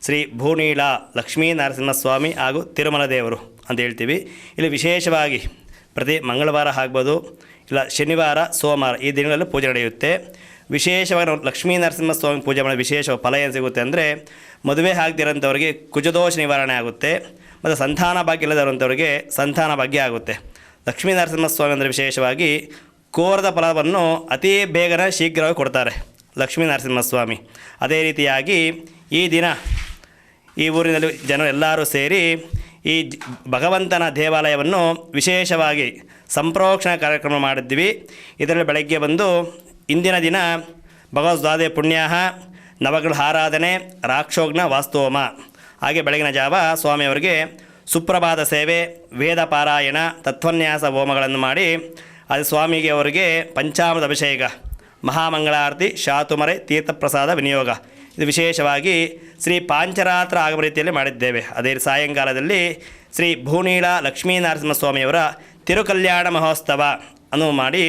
ಶ್ರೀ ಭೂನೀಳ ಲಕ್ಷ್ಮೀ ನರಸಿಂಹಸ್ವಾಮಿ ಹಾಗೂ ತಿರುಮಲ ದೇವರು ಅಂತ ಹೇಳ್ತೀವಿ. ಇಲ್ಲಿ ವಿಶೇಷವಾಗಿ ಪ್ರತಿ ಮಂಗಳವಾರ ಆಗ್ಬೋದು, ಇಲ್ಲ ಶನಿವಾರ, ಸೋಮವಾರ ಈ ದಿನಗಳಲ್ಲಿ ಪೂಜೆ ನಡೆಯುತ್ತೆ. ವಿಶೇಷವಾಗಿ ನಾವು ಲಕ್ಷ್ಮೀ ನರಸಿಂಹಸ್ವಾಮಿ ಪೂಜೆ ಮಾಡೋ ವಿಶೇಷ ಫಲ ಏನು ಸಿಗುತ್ತೆ ಅಂದರೆ, ಮದುವೆ ಆಗದಿರೋಂಥವ್ರಿಗೆ ಕುಜದೋಷ ನಿವಾರಣೆ ಆಗುತ್ತೆ, ಮತ್ತು ಸಂತಾನ ಭಾಗ್ಯ ಇಲ್ಲದಿರೋಂಥವ್ರಿಗೆ ಸಂತಾನ ಭಾಗ್ಯ ಆಗುತ್ತೆ. ಲಕ್ಷ್ಮೀ ನರಸಿಂಹಸ್ವಾಮಿ ಅಂದರೆ ವಿಶೇಷವಾಗಿ ಕೋರದ ಫಲವನ್ನು ಅತಿ ಬೇಗನೆ ಶೀಘ್ರವಾಗಿ ಕೊಡ್ತಾರೆ ಲಕ್ಷ್ಮೀ ನರಸಿಂಹಸ್ವಾಮಿ. ಅದೇ ರೀತಿಯಾಗಿ ಈ ದಿನ ಈ ಊರಿನಲ್ಲಿ ಜನರು ಎಲ್ಲರೂ ಸೇರಿ ಈ ಭಗವಂತನ ದೇವಾಲಯವನ್ನು ವಿಶೇಷವಾಗಿ ಸಂಪ್ರೋಕ್ಷಣಾ ಕಾರ್ಯಕ್ರಮ ಮಾಡಿದ್ವಿ. ಇದರಲ್ಲಿ ಬೆಳಗ್ಗೆ ಬಂದು ಇಂದಿನ ದಿನ ಭಗವದ್ವಾದೆ ಪುಣ್ಯಾಹ, ನವಗ್ರಹ ಆರಾಧನೆ, ರಾಕ್ಷೋಗ್ನ ವಾಸ್ತೋಮ, ಹಾಗೆ ಬೆಳಗಿನ ಜಾವ ಸ್ವಾಮಿಯವರಿಗೆ ಸುಪ್ರಭಾತ ಸೇವೆ, ವೇದ ಪಾರಾಯಣ, ತತ್ವನ್ಯಾಸ ಹೋಮಗಳನ್ನು ಮಾಡಿ ಅದು ಸ್ವಾಮಿಗೆ ಅವರಿಗೆ ಪಂಚಾಮೃತ ಅಭಿಷೇಕ, ಮಹಾಮಂಗಳಾರತಿ, ಶಾತುಮರೆ, ತೀರ್ಥಪ್ರಸಾದ ವಿನಿಯೋಗ ಇದು ವಿಶೇಷವಾಗಿ ಶ್ರೀ ಪಾಂಚರಾತ್ರ ಆಗಮ ರೀತಿಯಲ್ಲಿ ಮಾಡಿದ್ದೇವೆ. ಅದೇ ಸಾಯಂಕಾಲದಲ್ಲಿ ಶ್ರೀ ಭೂನೀಳ ಲಕ್ಷ್ಮೀನರಸಿಂಹಸ್ವಾಮಿಯವರ ತಿರುಕಲ್ಯಾಣ ಮಹೋತ್ಸವ ಅನ್ನು ಮಾಡಿ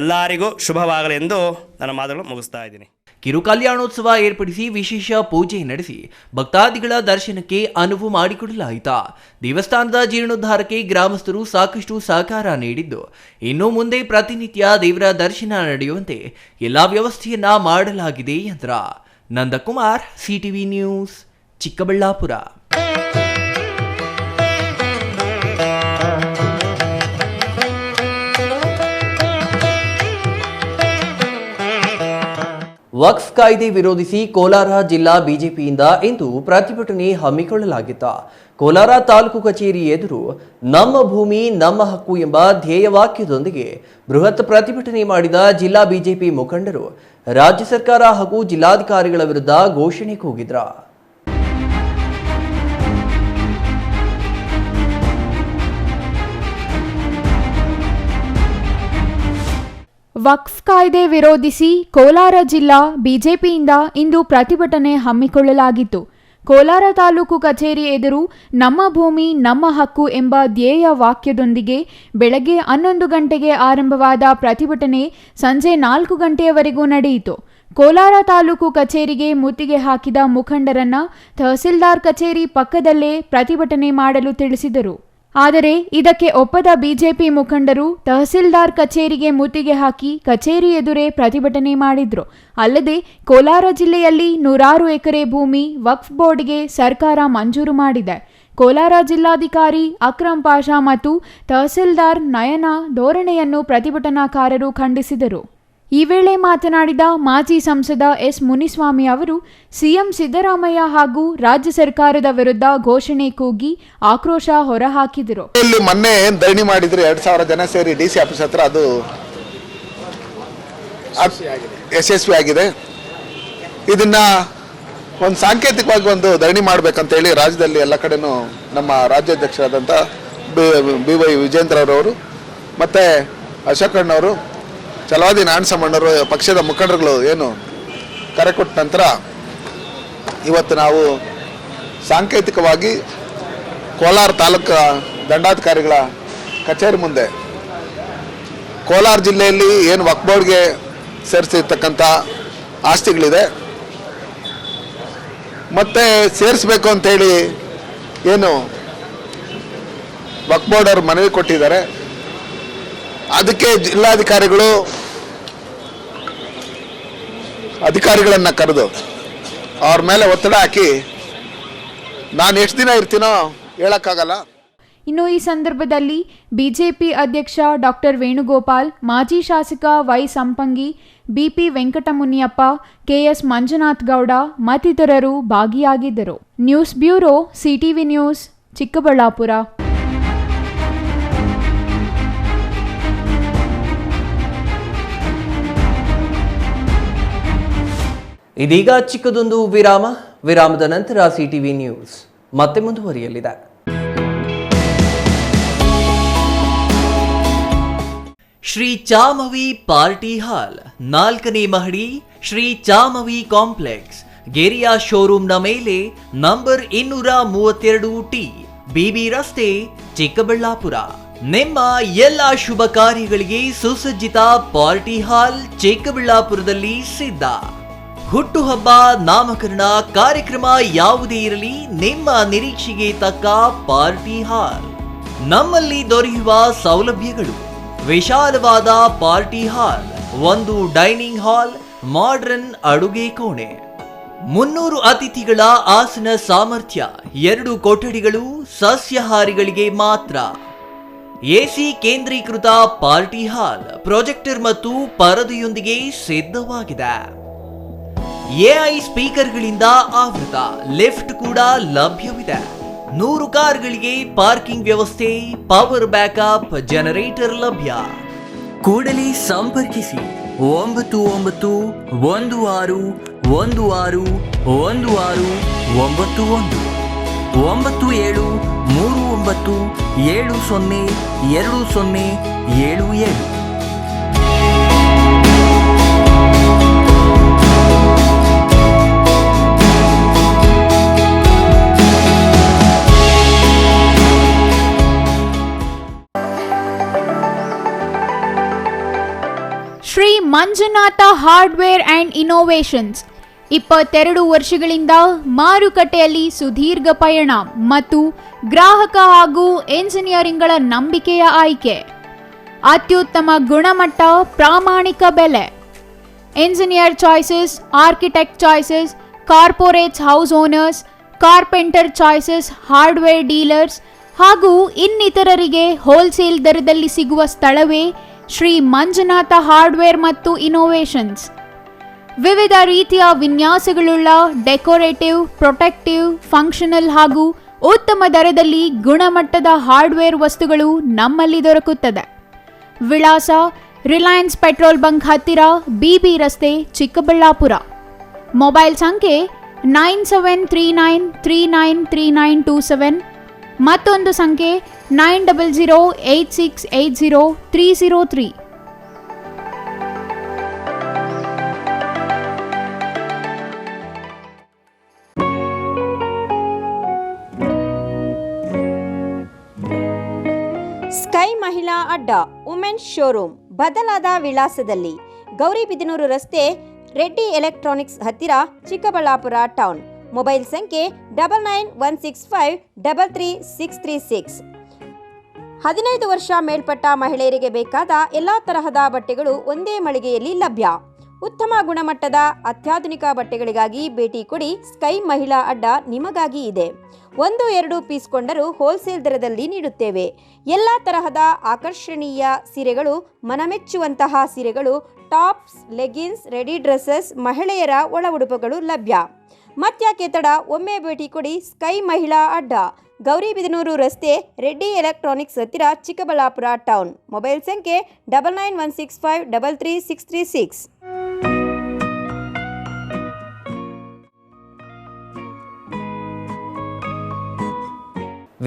ಎಲ್ಲರಿಗೂ ಶುಭವಾಗಲೆಂದು ನನ್ನ ಮಾತುಗಳು ಮುಗಿಸ್ತಾ ಇದ್ದೀನಿ. ಕಿರು ಕಲ್ಯಾಣೋತ್ಸವ ಏರ್ಪಡಿಸಿ ವಿಶೇಷ ಪೂಜೆ ನಡೆಸಿ ಭಕ್ತಾದಿಗಳ ದರ್ಶನಕ್ಕೆ ಅನುವು ಮಾಡಿಕೊಡಲಾಯಿತು. ದೇವಸ್ಥಾನದ ಜೀರ್ಣೋದ್ಧಾರಕ್ಕೆ ಗ್ರಾಮಸ್ಥರು ಸಾಕಷ್ಟು ಸಹಕಾರ ನೀಡಿದ್ದು, ಇನ್ನು ಮುಂದೆ ಪ್ರತಿನಿತ್ಯ ದೇವರ ದರ್ಶನ ನಡೆಯುವಂತೆ ಎಲ್ಲಾ ವ್ಯವಸ್ಥೆಯನ್ನ ಮಾಡಲಾಗಿದೆ ಎಂದ್ರ. Nandakumar, CTV news, Chikkaballapur. ವಕ್ಫ್ ಕಾಯ್ದೆ ವಿರೋಧಿಸಿ ಕೋಲಾರ ಜಿಲ್ಲಾ ಬಿಜೆಪಿಯಿಂದ ಇಂದು ಪ್ರತಿಭಟನೆ ಹಮ್ಮಿಕೊಳ್ಳಲಾಗಿತ್ತು. ಕೋಲಾರ ತಾಲೂಕು ಕಚೇರಿ ಎದುರು ನಮ್ಮ ಭೂಮಿ ನಮ್ಮ ಹಕ್ಕು ಎಂಬ ಧ್ಯೇಯವಾಕ್ಯದೊಂದಿಗೆ ಬೃಹತ್ ಪ್ರತಿಭಟನೆ ಮಾಡಿದ ಜಿಲ್ಲಾ ಬಿಜೆಪಿ ಮುಖಂಡರು ರಾಜ್ಯ ಸರ್ಕಾರ ಹಾಗೂ ಜಿಲ್ಲಾಧಿಕಾರಿಗಳ ವಿರುದ್ಧ ಘೋಷಣೆ ಕೂಗಿದ್ರು. ವಕ್ಫ್ ಕಾಯ್ದೆ ವಿರೋಧಿಸಿ ಕೋಲಾರ ಜಿಲ್ಲಾ ಬಿಜೆಪಿಯಿಂದ ಇಂದು ಪ್ರತಿಭಟನೆ ಹಮ್ಮಿಕೊಳ್ಳಲಾಗಿತ್ತು. ಕೋಲಾರ ತಾಲೂಕು ಕಚೇರಿ ಎದುರು ನಮ್ಮ ಭೂಮಿ ನಮ್ಮ ಹಕ್ಕು ಎಂಬ ಧ್ಯೇಯ ವಾಕ್ಯದೊಂದಿಗೆ ಬೆಳಗ್ಗೆ 11 ಗಂಟೆಗೆ ಆರಂಭವಾದ ಪ್ರತಿಭಟನೆ ಸಂಜೆ 4 ಗಂಟೆಯವರೆಗೂ ನಡೆಯಿತು. ಕೋಲಾರ ತಾಲೂಕು ಕಚೇರಿಗೆ ಮುತ್ತಿಗೆ ಹಾಕಿದ ಮುಖಂಡರನ್ನ ತಹಸೀಲ್ದಾರ್ ಕಚೇರಿ ಪಕ್ಕದಲ್ಲೇ ಪ್ರತಿಭಟನೆ ಮಾಡಲು ತಿಳಿಸಿದರು. ಆದರೆ ಇದಕ್ಕೆ ಒಪ್ಪದ ಬಿಜೆಪಿ ಮುಖಂಡರು ತಹಸೀಲ್ದಾರ್ ಕಚೇರಿಗೆ ಮುತ್ತಿಗೆ ಹಾಕಿ ಕಚೇರಿ ಎದುರೇ ಪ್ರತಿಭಟನೆ ಮಾಡಿದ್ರು. ಅಲ್ಲದೆ ಕೋಲಾರ ಜಿಲ್ಲೆಯಲ್ಲಿ 100 ಎಕರೆ ಭೂಮಿ ವಕ್ಫ್ ಬೋರ್ಡ್ಗೆ ಸರ್ಕಾರ ಮಂಜೂರು ಮಾಡಿದೆ. ಕೋಲಾರ ಜಿಲ್ಲಾಧಿಕಾರಿ ಅಕ್ರಮ್ ಪಾಷಾ ಮತ್ತು ತಹಸೀಲ್ದಾರ್ ನಯನ ಧೋರಣೆಯನ್ನು ಪ್ರತಿಭಟನಾಕಾರರು ಖಂಡಿಸಿದರು. ಈ ವೇಳೆ ಮಾತನಾಡಿದ ಮಾಜಿ ಸಂಸದ ಎಸ್ ಮುನಿಸ್ವಾಮಿ ಅವರು ಸಿಎಂ ಸಿದ್ದರಾಮಯ್ಯ ಹಾಗೂ ರಾಜ್ಯ ಸರ್ಕಾರದ ವಿರುದ್ಧ ಘೋಷಣೆ ಕೂಗಿ ಆಕ್ರೋಶ ಹೊರಹಾಕಿದರು. ಇಲ್ಲಿ ಮೊನ್ನೆ ಏನು ಧರಣಿ ಮಾಡಿದ್ರು 2000 ಜನ ಸೇರಿ ಡಿಸಿ ಆಫೀಸ್ ಹತ್ರ, ಅದು ಯಶಸ್ವಿ ಆಗಿದೆ. ಇದನ್ನ ಒಂದು ಸಾಂಕೇತಿಕವಾಗಿ ಒಂದು ಧರಣಿ ಮಾಡ್ಬೇಕಂತೇಳಿ ರಾಜ್ಯದಲ್ಲಿ ಎಲ್ಲ ಕಡೆನೂ ನಮ್ಮ ರಾಜ್ಯಾಧ್ಯಕ್ಷರಾದಂಥ BY ವಿಜೇಂದ್ರರವರು ಮತ್ತು ಅಶೋಕಣ್ಣವರು, ಛಲವಾದಿ ನಾರಾಯಣಸ್ವಾಮಣ್ಣವರು, ಪಕ್ಷದ ಮುಖಂಡರುಗಳು ಏನು ಕರೆ ಕೊಟ್ಟ ನಂತರ ಇವತ್ತು ನಾವು ಸಾಂಕೇತಿಕವಾಗಿ ಕೋಲಾರ ತಾಲೂಕು ದಂಡಾಧಿಕಾರಿಗಳ ಕಚೇರಿ ಮುಂದೆ ಕೋಲಾರ ಜಿಲ್ಲೆಯಲ್ಲಿ ಏನು ವಕ್ಫ್ ಬೋರ್ಡ್ಗೆ ಸೇರಿಸಿರ್ತಕ್ಕಂಥ ಆಸ್ತಿಗಳಿದೆ ಮತ್ತು ಸೇರಿಸಬೇಕು ಅಂತೇಳಿ ಏನು ವಕ್ಫ್ ಬೋರ್ಡ್ ಅವರು ಮನವಿ ಕೊಟ್ಟಿದ್ದಾರೆ. ಅದಕ್ಕೆ ಜಿಲ್ಲಾಧಿಕಾರಿಗಳು ಅಧಿಕಾರಿಗಳನ್ನು ಕರೆದು ಅವ್ರ ಮೇಲೆ ಒತ್ತಡ ಹಾಕಿ ನಾನು ಎಷ್ಟು ದಿನ ಇರ್ತೀನೋ ಹೇಳೋಕ್ಕಾಗಲ್ಲ. ಇನ್ನು ಈ ಸಂದರ್ಭದಲ್ಲಿ ಬಿಜೆಪಿ ಅಧ್ಯಕ್ಷ ಡಾಕ್ಟರ್ ವೇಣುಗೋಪಾಲ್, ಮಾಜಿ ಶಾಸಕ Y Sampangi, BP Venkatamuniyappa, KS Manjunath Gowda ಮತ್ತಿತರರು ಭಾಗಿಯಾಗಿದ್ದರು. News bureau, CTV news, Chikkaballapur. ಇದೀಗ ಚಿಕ್ಕದೊಂದು ವಿರಾಮದ ನಂತರ ಸಿಟಿವಿ ನ್ಯೂಸ್ ಮತ್ತೆ ಮುಂದುವರಿಯಲಿದೆ. ಶ್ರೀ ಚಾಮವಿ ಪಾರ್ಟಿ ಹಾಲ್, 4ನೇ ಮಹಡಿ, ಶ್ರೀ ಚಾಮವಿ ಕಾಂಪ್ಲೆಕ್ಸ್, ಗೆರಿಯಾ ಶೋರೂಮ್ನ ಮೇಲೆ, ನಂಬರ್ 232T, ಬಿಬಿ ರಸ್ತೆ, ಚಿಕ್ಕಬಳ್ಳಾಪುರ. ನಿಮ್ಮ ಎಲ್ಲ ಶುಭ ಕಾರ್ಯಗಳಿಗೆ ಸುಸಜ್ಜಿತ ಪಾರ್ಟಿ ಹಾಲ್ ಚಿಕ್ಕಬಳ್ಳಾಪುರದಲ್ಲಿ ಸಿದ್ಧ. ಹುಟ್ಟುಹಬ್ಬ, ನಾಮಕರಣ, ಕಾರ್ಯಕ್ರಮ ಯಾವುದೇ ಇರಲಿ, ನಿಮ್ಮ ನಿರೀಕ್ಷೆಗೆ ತಕ್ಕ ಪಾರ್ಟಿ ಹಾಲ್. ನಮ್ಮಲ್ಲಿ ದೊರೆಯುವ ಸೌಲಭ್ಯಗಳು: ವಿಶಾಲವಾದ party hall, 1 dining hall, modern ಅಡುಗೆ ಕೋಣೆ, 300 ಅತಿಥಿಗಳ ಆಸನ ಸಾಮರ್ಥ್ಯ, 2 ಕೊಠಡಿಗಳು ಸಸ್ಯಾಹಾರಿಗಳಿಗೆ ಮಾತ್ರ. ಎಸಿ ಕೇಂದ್ರೀಕೃತ ಪಾರ್ಟಿ ಹಾಲ್, ಪ್ರೊಜೆಕ್ಟರ್ ಮತ್ತು ಪರದೆಯೊಂದಿಗೆ ಸಿದ್ಧವಾಗಿದೆ. ಎಐ ಸ್ಪೀಕರ್ಗಳಿಂದ ಆವೃತ, ಲಿಫ್ಟ್ ಕೂಡ ಲಭ್ಯವಿದೆ. 100 ಕಾರ್ಗಳಿಗೆ ಪಾರ್ಕಿಂಗ್ ವ್ಯವಸ್ಥೆ, ಪವರ್ ಬ್ಯಾಕಪ್ ಜನರೇಟರ್ ಲಭ್ಯ. ಕೂಡಲೇ ಸಂಪರ್ಕಿಸಿ 9916161691 9739702077. ಮಂಜುನಾಥ ಹಾರ್ಡ್ವೇರ್ ಆ್ಯಂಡ್ ಇನ್ನೋವೇಷನ್ಸ್ 22 ವರ್ಷಗಳಿಂದ ಮಾರುಕಟ್ಟೆಯಲ್ಲಿ ಸುದೀರ್ಘ ಪಯಣ ಮತ್ತು ಗ್ರಾಹಕ ಹಾಗೂ ಎಂಜಿನಿಯರಿಂಗ್ಗಳ ನಂಬಿಕೆಯ ಆಯ್ಕೆ. ಅತ್ಯುತ್ತಮ ಗುಣಮಟ್ಟ, ಪ್ರಾಮಾಣಿಕ ಬೆಲೆ. Engineer choices, architect choices, corporates house owners, carpenter choices, hardware dealers ಹಾಗೂ ಇನ್ನಿತರರಿಗೆ ಹೋಲ್ಸೇಲ್ ದರದಲ್ಲಿ ಸಿಗುವ ಸ್ಥಳವೇ ಶ್ರೀ ಮಂಜುನಾಥ ಹಾರ್ಡ್ವೇರ್ ಮತ್ತು ಇನ್ನೋವೇಷನ್ಸ್. ವಿವಿಧ ರೀತಿಯ ವಿನ್ಯಾಸಗಳುಳ್ಳ ಡೆಕೋರೇಟಿವ್, ಪ್ರೊಟೆಕ್ಟಿವ್, ಫಂಕ್ಷನಲ್ ಹಾಗೂ ಉತ್ತಮ ದರದಲ್ಲಿ ಗುಣಮಟ್ಟದ ಹಾರ್ಡ್ವೇರ್ ವಸ್ತುಗಳು ನಮ್ಮಲ್ಲಿ ದೊರಕುತ್ತದೆ. ವಿಳಾಸ: ರಿಲಯನ್ಸ್ ಪೆಟ್ರೋಲ್ ಬಂಕ್ ಹತ್ತಿರ, BB ರಸ್ತೆ, ಚಿಕ್ಕಬಳ್ಳಾಪುರ. ಮೊಬೈಲ್ ಸಂಖ್ಯೆ 9739393927, ಮತ್ತೊಂದು ಸಂಖ್ಯೆ 9008680303. ಸ್ಕೈ ಮಹಿಳಾ ಅಡ್ಡ ವುಮೆನ್ಸ್ ಶೋರೂಮ್ ಬದಲಾದ ವಿಳಾಸದಲ್ಲಿ, ಗೌರಿಬಿದನೂರು ರಸ್ತೆ, ರೆಡ್ಡಿ ಎಲೆಕ್ಟ್ರಾನಿಕ್ಸ್ ಹತ್ತಿರ, ಚಿಕ್ಕಬಳ್ಳಾಪುರ ಟೌನ್. ಮೊಬೈಲ್ ಸಂಖ್ಯೆ 9916533636. 15 ವರ್ಷ ಮೇಲ್ಪಟ್ಟ ಮಹಿಳೆಯರಿಗೆ ಬೇಕಾದ ಎಲ್ಲ ತರಹದ ಬಟ್ಟೆಗಳು ಒಂದೇ ಮಳಿಗೆಯಲ್ಲಿ ಲಭ್ಯ. ಉತ್ತಮ ಗುಣಮಟ್ಟದ ಅತ್ಯಾಧುನಿಕ ಬಟ್ಟೆಗಳಿಗಾಗಿ ಭೇಟಿ ಕೊಡಿ. ಸ್ಕೈ ಮಹಿಳಾ ಅಡ್ಡ ನಿಮಗಾಗಿ ಇದೆ. 1-2 ಪೀಸ್ ಕೊಂಡರೂ ಹೋಲ್ಸೇಲ್ ದರದಲ್ಲಿ ನೀಡುತ್ತೇವೆ. ಎಲ್ಲ ತರಹದ ಆಕರ್ಷಣೀಯ ಸೀರೆಗಳು, ಮನಮೆಚ್ಚುವಂತಹ ಸೀರೆಗಳು, ಟಾಪ್ಸ್, ಲೆಗಿನ್ಸ್, ರೆಡಿ ಡ್ರೆಸ್ಸಸ್, ಮಹಿಳೆಯರ ಒಳ ಉಡುಪುಗಳು ಲಭ್ಯ. ಮತ್ಯಾಕೆ ತಡ, ಒಮ್ಮೆ ಭೇಟಿ ಕೊಡಿ. ಸ್ಕೈ ಮಹಿಳಾ ಅಡ್ಡ, ಗೌರಿಬಿದನೂರು ರಸ್ತೆ, ರೆಡ್ಡಿ ಎಲೆಕ್ಟ್ರಾನಿಕ್ಸ್ ಹತ್ತಿರ, ಚಿಕ್ಕಬಳ್ಳಾಪುರ ಟೌನ್. ಮೊಬೈಲ್ ಸಂಖ್ಯೆ 9916533636.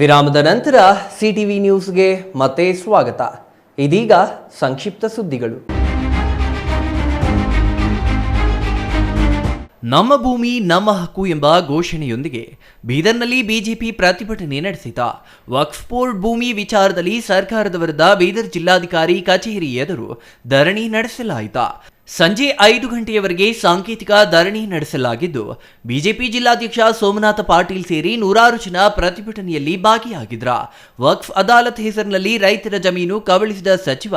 ವಿರಾಮದ ನಂತರ CTV ನ್ಯೂಸ್ಗೆ ಮತ್ತೆ ಸ್ವಾಗತ. ಇದೀಗ ಸಂಕ್ಷಿಪ್ತ ಸುದ್ದಿಗಳು. ನಮ್ಮ ಭೂಮಿ ನಮ್ಮ ಹಕ್ಕು ಎಂಬ ಘೋಷಣೆಯೊಂದಿಗೆ ಬೀದರ್ನಲ್ಲಿ ಬಿಜೆಪಿ ಪ್ರತಿಭಟನೆ ನಡೆಸಿದ. ವಕ್ಫ್ ಬೋರ್ಡ್ ಭೂಮಿ ವಿಚಾರದಲ್ಲಿ ಸರ್ಕಾರದ ವಿರುದ್ಧ ಬೀದರ್ ಜಿಲ್ಲಾಧಿಕಾರಿ ಕಚೇರಿ ಎದುರು ಧರಣಿ ನಡೆಸಲಾಯಿತು. ಸಂಜೆ 5 ಗಂಟೆಯವರೆಗೆ ಸಾಂಕೇತಿಕ ಧರಣಿ ನಡೆಸಲಾಗಿದ್ದು, ಬಿಜೆಪಿ ಜಿಲ್ಲಾಧ್ಯಕ್ಷ ಸೋಮನಾಥ ಪಾಟೀಲ್ ಸೇರಿ ನೂರಾರು ಜನ ಪ್ರತಿಭಟನೆಯಲ್ಲಿ ಭಾಗಿಯಾಗಿದ್ರ. ವಕ್ಫ್ ಅದಾಲತ್ ಹೆಸರಿನಲ್ಲಿ ರೈತರ ಜಮೀನು ಕಬಳಿಸಿದ ಸಚಿವ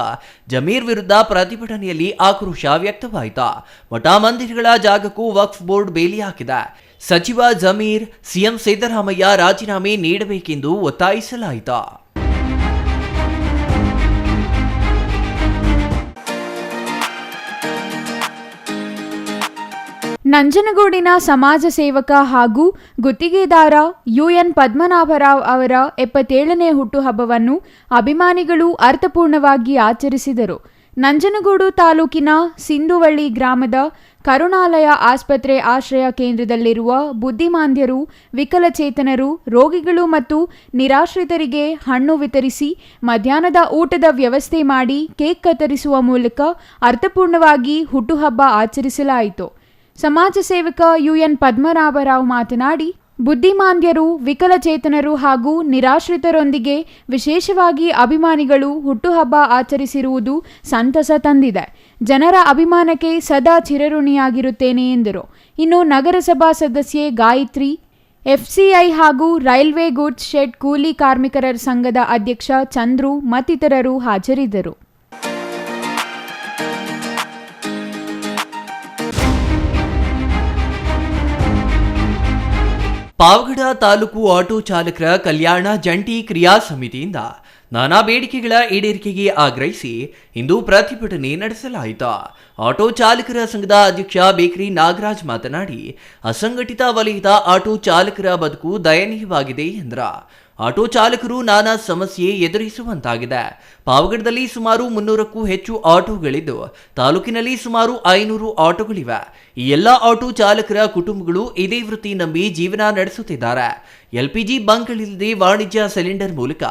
ಜಮೀರ್ ವಿರುದ್ಧ ಪ್ರತಿಭಟನೆಯಲ್ಲಿ ಆಕ್ರೋಶ ವ್ಯಕ್ತವಾಯಿತು. ಮಠ ಮಂದಿರಗಳ ಜಾಗಕ್ಕೂ ವಕ್ಫ್ ಬೋರ್ಡ್ ಬೇಲಿ ಹಾಕಿದೆ. ಸಚಿವ ಜಮೀರ್ ಸಿಎಂ ಸಿದ್ದರಾಮಯ್ಯ ರಾಜೀನಾಮೆ ನೀಡಬೇಕೆಂದು ಒತ್ತಾಯಿಸಲಾಯಿತು. ನಂಜನಗೂಡಿನ ಸಮಾಜ ಸೇವಕ ಹಾಗೂ ಗುತ್ತಿಗೆದಾರ UN ಪದ್ಮನಾಭರಾವ್ ಅವರ 77ನೇ ಹುಟ್ಟುಹಬ್ಬವನ್ನು ಅಭಿಮಾನಿಗಳು ಅರ್ಥಪೂರ್ಣವಾಗಿ ಆಚರಿಸಿದರು. ನಂಜನಗೂಡು ತಾಲೂಕಿನ ಸಿಂಧುವಳ್ಳಿ ಗ್ರಾಮದ ಕರುಣಾಲಯ ಆಸ್ಪತ್ರೆ ಆಶ್ರಯ ಕೇಂದ್ರದಲ್ಲಿರುವ ಬುದ್ಧಿಮಾಂದ್ಯರು, ವಿಕಲಚೇತನರು, ರೋಗಿಗಳು ಮತ್ತು ನಿರಾಶ್ರಿತರಿಗೆ ಹಣ್ಣು ವಿತರಿಸಿ ಮಧ್ಯಾಹ್ನದ ಊಟದ ವ್ಯವಸ್ಥೆ ಮಾಡಿ ಕೇಕ್ ಕತ್ತರಿಸುವ ಮೂಲಕ ಅರ್ಥಪೂರ್ಣವಾಗಿ ಹುಟ್ಟುಹಬ್ಬ ಆಚರಿಸಲಾಯಿತು. ಸಮಾಜ ಸೇವಕ UN ಪದ್ಮನಾಭರಾವ್ ಮಾತನಾಡಿ, ಬುದ್ಧಿಮಾಂದ್ಯರು, ವಿಕಲಚೇತನರು ಹಾಗೂ ನಿರಾಶ್ರಿತರೊಂದಿಗೆ ವಿಶೇಷವಾಗಿ ಅಭಿಮಾನಿಗಳು ಹುಟ್ಟುಹಬ್ಬ ಆಚರಿಸಿರುವುದು ಸಂತಸ ತಂದಿದೆ. ಜನರ ಅಭಿಮಾನಕ್ಕೆ ಸದಾ ಚಿರಋಣಿಯಾಗಿರುತ್ತೇನೆ ಎಂದರು. ಇನ್ನು ನಗರಸಭಾ ಸದಸ್ಯೆ ಗಾಯತ್ರಿ, FCI ಹಾಗೂ ರೈಲ್ವೆ ಗೂಡ್ಸ್ ಶೆಡ್ ಕೂಲಿ ಕಾರ್ಮಿಕರ ಸಂಘದ ಅಧ್ಯಕ್ಷ ಚಂದ್ರು ಮತ್ತಿತರರು ಹಾಜರಿದ್ದರು. ಪಾವಗಡ ತಾಲೂಕು ಆಟೋ ಚಾಲಕರ ಕಲ್ಯಾಣ ಜಂಟಿ ಕ್ರಿಯಾ ಸಮಿತಿಯಿಂದ ನಾನಾ ಬೇಡಿಕೆಗಳ ಈಡೇರಿಕೆಗೆ ಆಗ್ರಹಿಸಿ ಇಂದು ಪ್ರತಿಭಟನೆ ನಡೆಸಲಾಯಿತು. ಆಟೋ ಚಾಲಕರ ಸಂಘದ ಅಧ್ಯಕ್ಷ ಬೇಕರಿ ನಾಗರಾಜ್ ಮಾತನಾಡಿ, ಅಸಂಘಟಿತ ವಲಯದ ಆಟೋ ಚಾಲಕರ ಬದುಕು ದಯನೀಯವಾಗಿದೆ ಎಂದ್ರ. ಆಟೋ ಚಾಲಕರು ನಾನಾ ಸಮಸ್ಯೆ ಎದುರಿಸುವಂತಾಗಿದೆ. ಪಾವಗಡದಲ್ಲಿ ಸುಮಾರು 300ಕ್ಕೂ ಹೆಚ್ಚು ಆಟೋಗಳಿದ್ದು ತಾಲೂಕಿನಲ್ಲಿ ಸುಮಾರು 500 ಆಟೋಗಳಿವೆ. ಈ ಎಲ್ಲ ಆಟೋ ಚಾಲಕರ ಕುಟುಂಬಗಳು ಇದೇ ವೃತ್ತಿ ನಂಬಿ ಜೀವನ ನಡೆಸುತ್ತಿದ್ದಾರೆ. LPG ಬಂಕ್ಗಳಿಲ್ಲದೆ ವಾಣಿಜ್ಯ ಸಿಲಿಂಡರ್ ಮೂಲಕ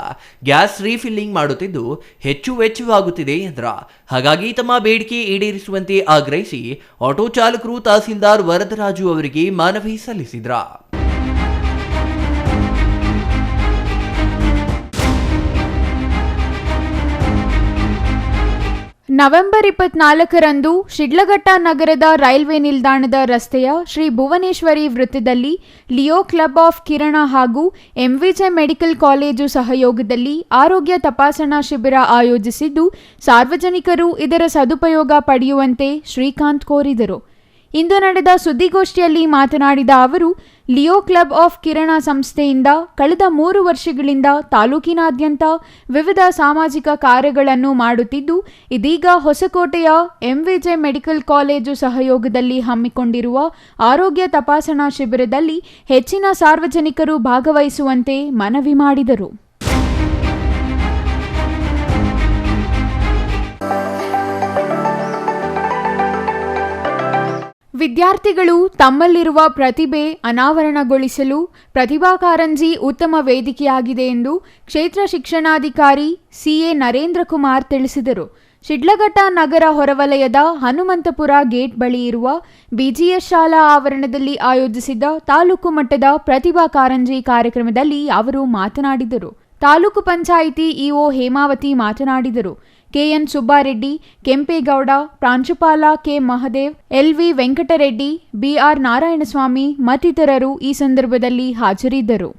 ಗ್ಯಾಸ್ ರೀಫಿಲ್ಲಿಂಗ್ ಮಾಡುತ್ತಿದ್ದು ಹೆಚ್ಚು ವೆಚ್ಚವಾಗುತ್ತಿದೆ ಎಂದ್ರ. ಹಾಗಾಗಿ ತಮ್ಮ ಬೇಡಿಕೆ ಈಡೇರಿಸುವಂತೆ ಆಗ್ರಹಿಸಿ ಆಟೋ ಚಾಲಕರು ತಹಸೀಲ್ದಾರ್ ವರದರಾಜು ಅವರಿಗೆ ಮನವಿ ಸಲ್ಲಿಸಿದ್ರ. ನವೆಂಬರ್ 24ರಂದು ಶಿಡ್ಲಘಟ್ಟ ನಗರದ ರೈಲ್ವೆ ನಿಲ್ದಾಣದ ರಸ್ತೆಯ ಶ್ರೀ ಭುವನೇಶ್ವರಿ ವೃತ್ತದಲ್ಲಿ ಲಿಯೋ ಕ್ಲಬ್ ಆಫ್ ಕಿರಣ ಹಾಗೂ ಎಂವಿಜೆ ಮೆಡಿಕಲ್ ಕಾಲೇಜು ಸಹಯೋಗದಲ್ಲಿ ಆರೋಗ್ಯ ತಪಾಸಣಾ ಶಿಬಿರ ಆಯೋಜಿಸಿದ್ದು ಸಾರ್ವಜನಿಕರು ಇದರ ಸದುಪಯೋಗ ಪಡೆಯುವಂತೆ ಶ್ರೀಕಾಂತ್ ಕೋರಿದರು. ಇಂದು ನಡೆದ ಸುದ್ದಿಗೋಷ್ಠಿಯಲ್ಲಿ ಮಾತನಾಡಿದ ಅವರು, ಲಿಯೋ ಕ್ಲಬ್ ಆಫ್ ಕಿರಣ ಸಂಸ್ಥೆಯಿಂದ ಕಳೆದ 3 ವರ್ಷಗಳಿಂದ ತಾಲೂಕಿನಾದ್ಯಂತ ವಿವಿಧ ಸಾಮಾಜಿಕ ಕಾರ್ಯಗಳನ್ನು ಮಾಡುತ್ತಿದ್ದು, ಇದೀಗ ಹೊಸಕೋಟೆಯ ಎಂವಿಜೆ ಮೆಡಿಕಲ್ ಕಾಲೇಜು ಸಹಯೋಗದಲ್ಲಿ ಹಮ್ಮಿಕೊಂಡಿರುವ ಆರೋಗ್ಯ ತಪಾಸಣಾ ಶಿಬಿರದಲ್ಲಿ ಹೆಚ್ಚಿನ ಸಾರ್ವಜನಿಕರು ಭಾಗವಹಿಸುವಂತೆ ಮನವಿ ಮಾಡಿದರು. ವಿದ್ಯಾರ್ಥಿಗಳು ತಮ್ಮಲ್ಲಿರುವ ಪ್ರತಿಭೆ ಅನಾವರಣಗೊಳಿಸಲು ಪ್ರತಿಭಾ ಕಾರಂಜಿ ಉತ್ತಮ ವೇದಿಕೆಯಾಗಿದೆ ಎಂದು ಕ್ಷೇತ್ರ ಶಿಕ್ಷಣಾಧಿಕಾರಿ ಸಿಎ ನರೇಂದ್ರ ಕುಮಾರ್ ತಿಳಿಸಿದರು. ಶಿಡ್ಲಘಟ್ಟ ನಗರ ಹೊರವಲಯದ ಹನುಮಂತಪುರ ಗೇಟ್ ಬಳಿ ಇರುವ ಬಿಜಿಎಸ್ ಶಾಲಾ ಆವರಣದಲ್ಲಿ ಆಯೋಜಿಸಿದ್ದ ತಾಲೂಕು ಮಟ್ಟದ ಪ್ರತಿಭಾ ಕಾರಂಜಿ ಕಾರ್ಯಕ್ರಮದಲ್ಲಿ ಅವರು ಮಾತನಾಡಿದರು. ತಾಲೂಕು ಪಂಚಾಯಿತಿ ಇಒ ಹೇಮಾವತಿ ಮಾತನಾಡಿದರು. ಕೆಎನ್ ಸುಬ್ಬಾರೆಡ್ಡಿ, ಕೆಂಪೇಗೌಡ, ಪ್ರಾಂಶುಪಾಲ K Mahadev, LV Venkatareddy, BR Narayanaswamy ಮತ್ತಿತರರು ಈ ಸಂದರ್ಭದಲ್ಲಿ ಹಾಜರಿದ್ದರು.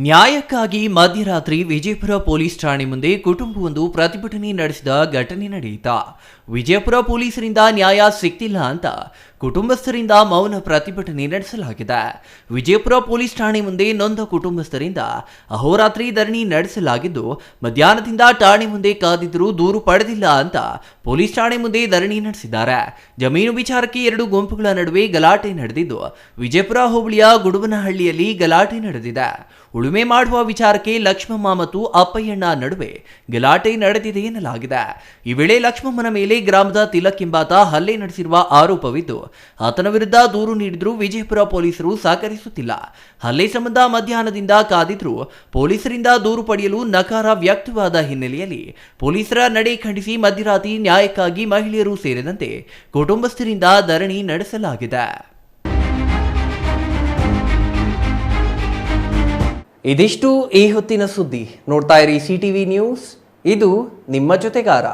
ನ್ಯಾಯಕ್ಕಾಗಿ ಮಧ್ಯರಾತ್ರಿ ವಿಜಯಪುರ ಪೊಲೀಸ್ ಠಾಣೆ ಮುಂದೆ ಕುಟುಂಬವೊಂದು ಪ್ರತಿಭಟನೆ ನಡೆಸಿದ ಘಟನೆ ನಡೆಯಿತು. ವಿಜಯಪುರ ಪೊಲೀಸರಿಂದ ನ್ಯಾಯ ಸಿಗ್ತಿಲ್ಲ ಅಂತ ಕುಟುಂಬಸ್ಥರಿಂದ ಮೌನ ಪ್ರತಿಭಟನೆ ನಡೆಸಲಾಗಿದೆ. ವಿಜಯಪುರ ಪೊಲೀಸ್ ಠಾಣೆ ಮುಂದೆ ನೊಂದ ಕುಟುಂಬಸ್ಥರಿಂದ ಅಹೋರಾತ್ರಿ ಧರಣಿ ನಡೆಸಲಾಗಿದ್ದು, ಮಧ್ಯಾಹ್ನದಿಂದ ಠಾಣೆ ಮುಂದೆ ಕಾದಿದ್ದರೂ ದೂರು ಪಡೆದಿಲ್ಲ ಅಂತ ಪೊಲೀಸ್ ಠಾಣೆ ಮುಂದೆ ಧರಣಿ ನಡೆಸಿದ್ದಾರೆ. ಜಮೀನು ವಿಚಾರಕ್ಕೆ 2 ಗುಂಪುಗಳ ನಡುವೆ ಗಲಾಟೆ ನಡೆದಿದ್ದು, ವಿಜಯಪುರ ಹೋಬಳಿಯ ಗುಡುಬನಹಳ್ಳಿಯಲ್ಲಿ ಗಲಾಟೆ ನಡೆದಿದೆ. ಉಳುಮೆ ಮಾಡುವ ವಿಚಾರಕ್ಕೆ ಲಕ್ಷ್ಮಮ್ಮ ಮತ್ತು ಅಪ್ಪಯ್ಯಣ್ಣ ನಡುವೆ ಗಲಾಟೆ ನಡೆದಿದೆ ಎನ್ನಲಾಗಿದೆ. ಈ ವೇಳೆ ಲಕ್ಷ್ಮಮ್ಮನ ಮೇಲೆ ಗ್ರಾಮದ ತಿಲಕ್ ಎಂಬಾತ ಹಲ್ಲೆ ನಡೆಸಿರುವ ಆರೋಪವಿದ್ದು, ಆತನ ವಿರುದ್ಧ ದೂರು ನೀಡಿದ್ರೂ ವಿಜಯಪುರ ಪೊಲೀಸರು ಸಹಕರಿಸುತ್ತಿಲ್ಲ. ಹಲ್ಲೆ ಸಂಬಂಧ ಮಧ್ಯಾಹ್ನದಿಂದ ಕಾದಿದ್ರೂ ಪೊಲೀಸರಿಂದ ದೂರು ಪಡೆಯಲು ನಕಾರ ವ್ಯಕ್ತವಾದ ಹಿನ್ನೆಲೆಯಲ್ಲಿ ಪೊಲೀಸರ ನಡೆ ಖಂಡಿಸಿ ಮಧ್ಯರಾತ್ರಿ ನ್ಯಾಯಕ್ಕಾಗಿ ಮಹಿಳೆಯರು ಸೇರಿದಂತೆ ಕುಟುಂಬಸ್ಥರಿಂದ ಧರಣಿ ನಡೆಸಲಾಗಿದೆ. ಇದಿಷ್ಟು ಈ ಹೊತ್ತಿನ ಸುದ್ದಿ. ನೋಡ್ತಾ ಇರಿ ಸಿಟಿವಿ ನ್ಯೂಸ್, ಇದು ನಿಮ್ಮ ಜೊತೆಗಾರ.